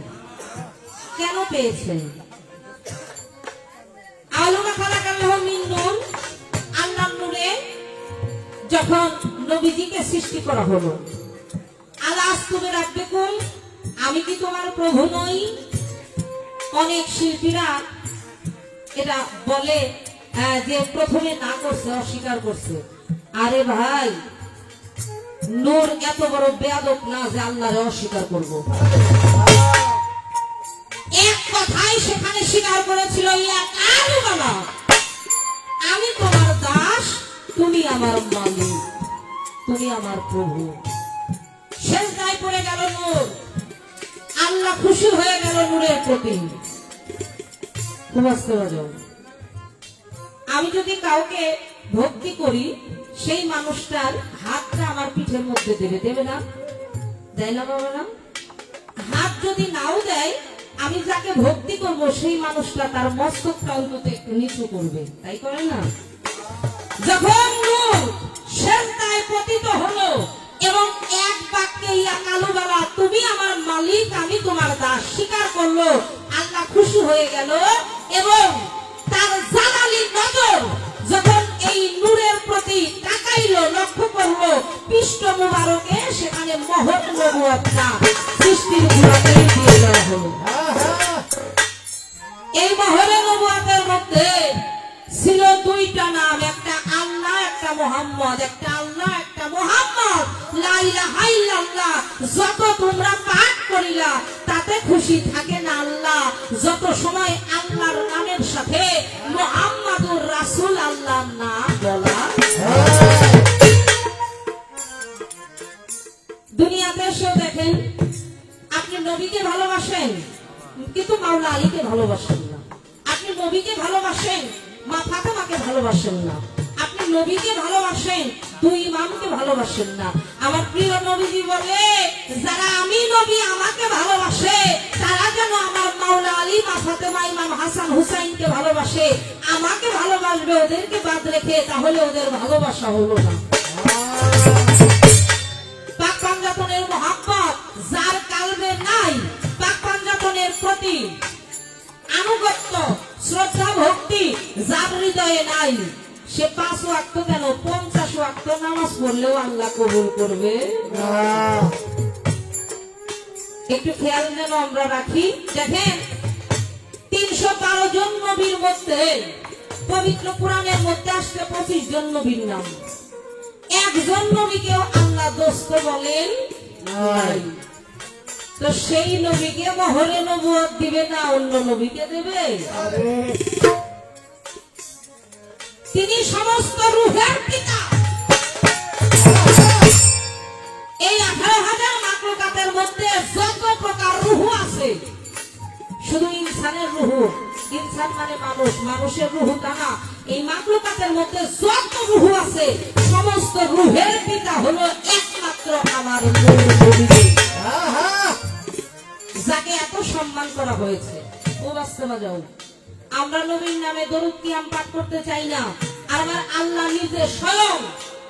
কেন পেয়েছেন? আল্লাহর নূরে যখন নবীজিকে সৃষ্টি করা হলো, আলাস্তু বিরাব্বিকুম, আমি কি তোমার প্রভু নই? অনেক শিল্পীরা এটা বলে যে প্রথমে না করছে, অস্বীকার করছে। আরে ভাই, নূর এত বড় বেয়াদব না যে আল্লাহরে অস্বীকার করব। এক কথাই সেখানে স্বীকার করেছিল, আমি তোমার দাস, তুমি আমার মালিক, তুমি আমার প্রভু। সেজদায় পড়ে গেল নূর, আল্লাহ খুশি হয়ে গেল নূরের প্রতি। আমি যদি কাউকে ভক্তি করি, সেই মানুষটার হাতটা আমার পিঠের মধ্যে দেবে, দেবে না? দেয় না বাবা না? হাত যদি নাও দেয়, আমি যাকে ভক্তি করব সেই মানুষটা তার মস্তকটা অন্তত একটু নিচু করবে, তাই করে না? যখন নূর সেজদায় পতিত হলো এবং এক বাক্যে ইয়া কালুবালা, তুমি আমার মালিক, আমি তোমার দাস স্বীকার করলো, আল্লাহ খুশি হয়ে গেল এবং তার জালালি নজর যখন এই নূরের প্রতি তাকাইলো, লক্ষ্য করলো পৃষ্ঠ মুবারকে, সেখানে মোহর নবুয়তটা সৃষ্টির ঘোড়াতেই দিয়ে দেওয়া হলো। এই মোহরে নবুয়তের মধ্যে ছিল দুইটা নাম, একটা আল্লাহ, একটা মুহাম্মদ। একটা আল্লাহ, একটা মুহাম্মদ। লা ইলাহা ইল্লাল্লাহ যত তোমরা পাঠ করিলা তাতে খুশি থাকে না আল্লাহ, যত সময় আল্লাহর নামের সাথে মুহাম্মাদুর রাসূল আল্লাহর নাম বলা। দুনিয়াতে এসেও দেখেন, আপনি নবীকে ভালোবাসেন কিন্তু মাওলা আলীকে ভালোবাসেন না। আপনি নবীকে ভালোবাসেন, মা ফাতেমাকে ভালোবাসেন না। আপনি নবীকে ভালোবাসেন, দুই ইমামকে ভালোবাসেন না। আমার প্রিয় নবীজি বলে, যারা আমি নবী আমাকে ভালোবাসে তারা যেন আমার মাওলা আলী, মা ফাতেমা, ইমাম হাসান হুসাইনকে ভালোবাসে। আমাকে ভালোবাসবে ওদেরকে বাদ রেখে, তাহলে ওদের ভালোবাসা হলো না। পাক পাঞ্জাতনের মহব্বত যার কালবে নাই, পাক পাঞ্জাতনের প্রতি আনুগত্য, শ্রদ্ধা, ভক্তি যার হৃদয়ে নাই, সে 5 ওয়াক্ত কেন 50 ওয়াক্ত নামাজ পড়লেও আল্লাহ কবুল করবে না। একটু খেয়াল যেন আমরা রাখি। দেখেন 312 জন নবীর মধ্যে পবিত্র কোরআনের মধ্যে আসছে 25 জন নবীর নাম। একজন নবীকেও আল্লাহ দোস্ত বলেন নাই। তো সেই নবীকে মোহরে নবুয়ত দিবে না অন্য নবীকে দেবে? তিনি সমস্ত রূহের পিতা। এই 18,000 মাখলুকাতের মধ্যে যত প্রকার রূহ আছে, শুধু ইনসানের রূহ, ইনসান মানে মানুষ, মানুষের রূহ তা না, এই মাখলুকাতের মধ্যে যত রূহ আছে সমস্ত রূহের পিতা হলো একমাত্র আমার নবী, যাকে এত সম্মান করা হয়েছে। ও বাস্তবা যাও, আমরা নবীর নামে দরুদ কিয়াম পাঠ করতে চাই না। আর আমার আল্লাহ নিজে স্বয়ং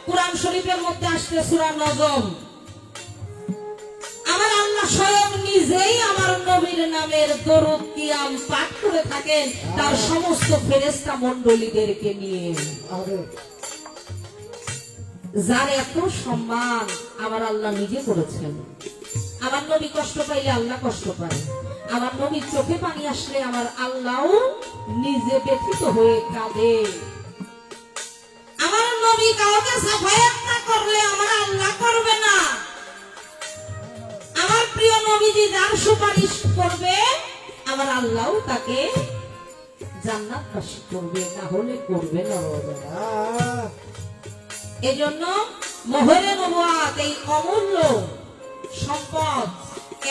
কুরআন শরীফের মধ্যে আসছে সূরা নজম, আমার আল্লাহ স্বয়ং নিজেই আমার নবীর নামের দরুদ কিয়াম পাঠ করে থাকেন তার সমস্ত ফেরেশতা মণ্ডলীদেরকে নিয়ে। যার এত সম্মান আমার আল্লাহ নিজে করেছেন। আমার নবী কষ্ট পাইলে আল্লাহ কষ্ট পায়, আমার নবীর চোখে পানি আসলে আমার আল্লাহ নিজে ব্যথিত হয়ে কাঁদে। আমার নবী কাউকে সাফায়াত না করলে আমার আল্লাহ করবে না। আমার প্রিয় নবীজি যার সুপারিশ করবে আমার আল্লাহ তাকে জান্নাতবাসী করবে, না হলে করবে না। এজন্য মোহরে নবুয়ত এই অমূল্য সম্পদ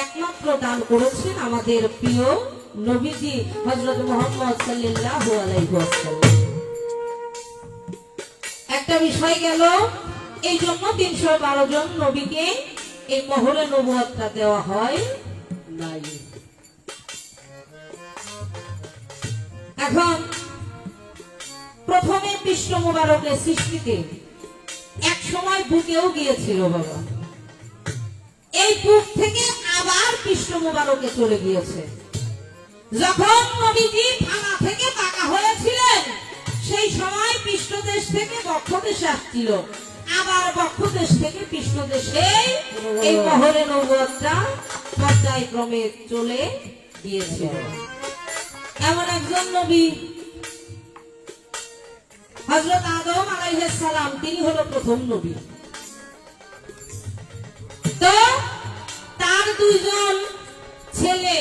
একমাত্র দান করেছেন আমাদের প্রিয় নবীজি হযরত মুহাম্মদ সাল্লাল্লাহু আলাইহি ওয়াসাল্লাম। একটা বিষয় গেল, এই জন্য 312 জন নবীকে এই মোহরে নবুয়তটা দেওয়া হয় নাই। এখন প্রথমে পৃষ্ঠ মুবারকের সৃষ্টিতে এক সময় বুকেও গিয়েছিল বাবা, এই বুক থেকে আবার পৃষ্ঠ মুবারকে চলে গিয়েছে। যখন নবীজি থানা থেকে বাঁকা হয়েছিলেন সেই সময় পৃষ্ঠদেশ থেকে বক্ষদেশে আসছিল, আবার বক্ষদেশ থেকে পৃষ্ঠদেশে এই মোহরে নবুয়তটা পর্যায়ক্রমে চলে গিয়েছে। এমন একজন নবী হযরত আদম আলাইহিস সালাম, তিনি হলো প্রথম নবী। তো তার 2 জন ছেলে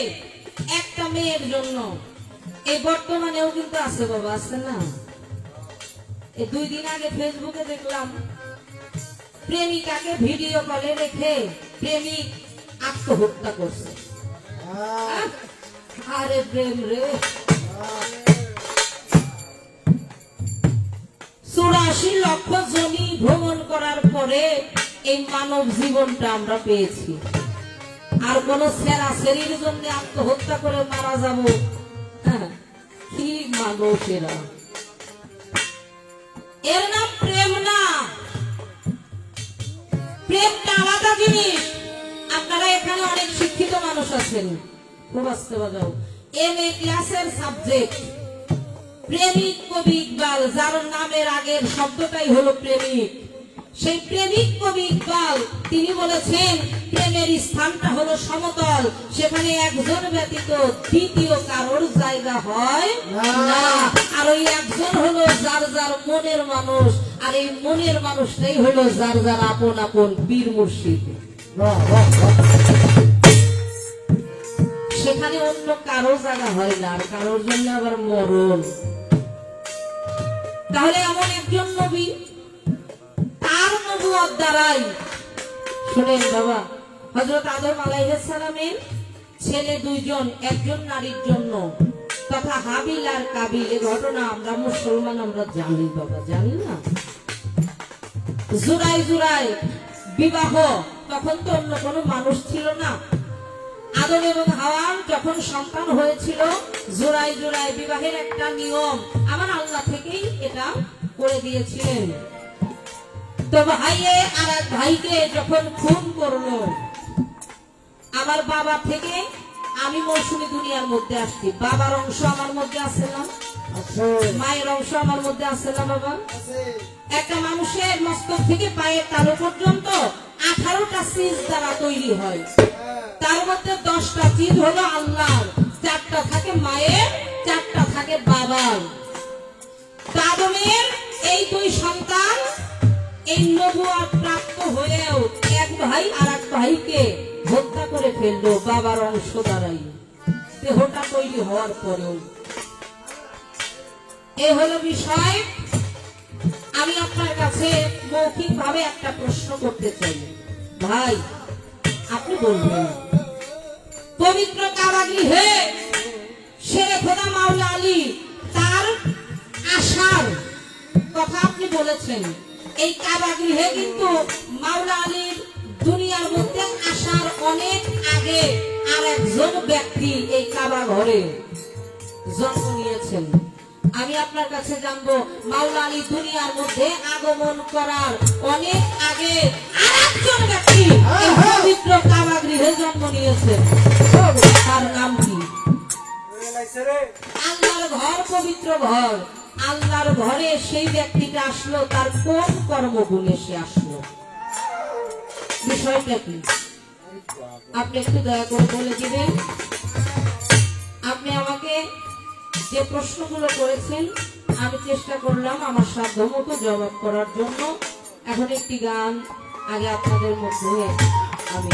একটা মেয়ের জন্য, এই বর্তমানেও কিন্তু আছে বাবা, আছে না? এই 2 দিন আগে ফেসবুকে দেখলাম প্রেমিকাকে ভিডিও কলে রেখে প্রেমিক আত্মহত্যা করছে। আরে প্রেম রে, 84 লক্ষ জমি ভ্রমণ করার পরে এই মানব জীবনটা আমরা পেয়েছি। আর কোন সেরাসেরির জন্য আত্মহত্যা করে মারা যাব? কি মানুষেরা! এর নাম প্রেম না, প্রেমটা আলাদা জিনিস। আপনারা এখানে অনেক শিক্ষিত মানুষ আছেন, MA ক্লাসের সাবজেক্ট প্রেমিক কবি ইকবাল, যার নামের আগের শব্দটাই হলো প্রেমিক। সেই প্রেমিক কবি ইকবাল তিনি বলেছেন প্রেমের স্থানটা হলো সমতল, সেখানে একজন ব্যতীত দ্বিতীয় কারোর জায়গা হয় না। আর ওই একজন হলো যার যার মনের মানুষ, আর এই মনের মানুষটাই হলো যার যার আপন আপন পীর মুর্শিদ। সেখানে অন্য কারো জায়গা হয় না, আর কারোর জন্য আবার মরণ। তাহলে এমন একজন নবী, তার নবুয়ত দ্বারাই, শুনেন বাবা, হযরত আদম আলাইহিস সালামের ছেলে 2 জন, একজন নারীর জন্য, তথা হাবিল আর কাবিল। এই ঘটনা আমরা মুসলমান আমরা জানি বাবা, জানি না? জুরাই বিবাহ, তখন তো অন্য কোনো মানুষ ছিল না। আদম এবং হাওয়ার যখন সন্তান হয়েছিল, জোড়ায় বিবাহের একটা নিয়ম আমার আল্লাহ থেকেই এটা করে দিয়েছিলেন। তো ভাইয়ে আর এক ভাইকে যখন খুন করলো, আমার বাবা থেকে আমি মৌসুমী দুনিয়ার মধ্যে আসছি, বাবার অংশ আমার মধ্যে আছে না? মায়ের অংশ আমার মধ্যে আছে না বাবা? একটা মানুষের মস্তক থেকে পায়ের তালু পর্যন্ত 18টা চিজ দ্বারা তৈরি হয়। তার মধ্যে 10টা চিজ হলো আল্লাহর, 4টা থাকে মায়ের, 4টা থাকে বাবার। আদমের এই দুই সন্তান এই নবুয়ত প্রাপ্ত হয়েও এক ভাই আর এক ভাইকে হত্যা করে ফেললো বাবার অংশ দ্বারাই, দেহটা তৈরি হওয়ার পরেও। এ হলো বিষয়। আমি আপনার কাছে মৌখিক ভাবে একটা প্রশ্ন করতে চাই। ভাই, আপনি বলবেন, পবিত্র কাবা গৃহে শেরে খোদা মাওলা আলী তার আশার কথা আপনি বলেছেন। এই কাবা গৃহে কিন্তু মাওলা আলীর দুনিয়ার মধ্যে আসার অনেক আগে আর একজন ব্যক্তি এই কাবা ঘরে জন্ম নিয়েছেন। আমি আপনার কাছে জানবো, মাওলা আলী দুনিয়ার মধ্যে আগমন করার অনেক আগে আরেকজন ব্যক্তি এই পবিত্র কাবা গৃহে জন্ম নিয়েছেন। তার নাম কি? আল্লাহর ঘর, পবিত্র ঘর। আল্লাহর ঘরে সেই ব্যক্তিটা আসলো, তার কোন কর্মগুণে সে আসলো? বিষয়টা কি আপনি একটু দয়া করে বলে দিবেন। আপনি আমাকে যে প্রশ্নগুলো করেছেন আমি চেষ্টা করলাম আমার সাধ্যমতো জবাব করার জন্য। এখন একটি গান আগে আপনাদের মধ্যে আমি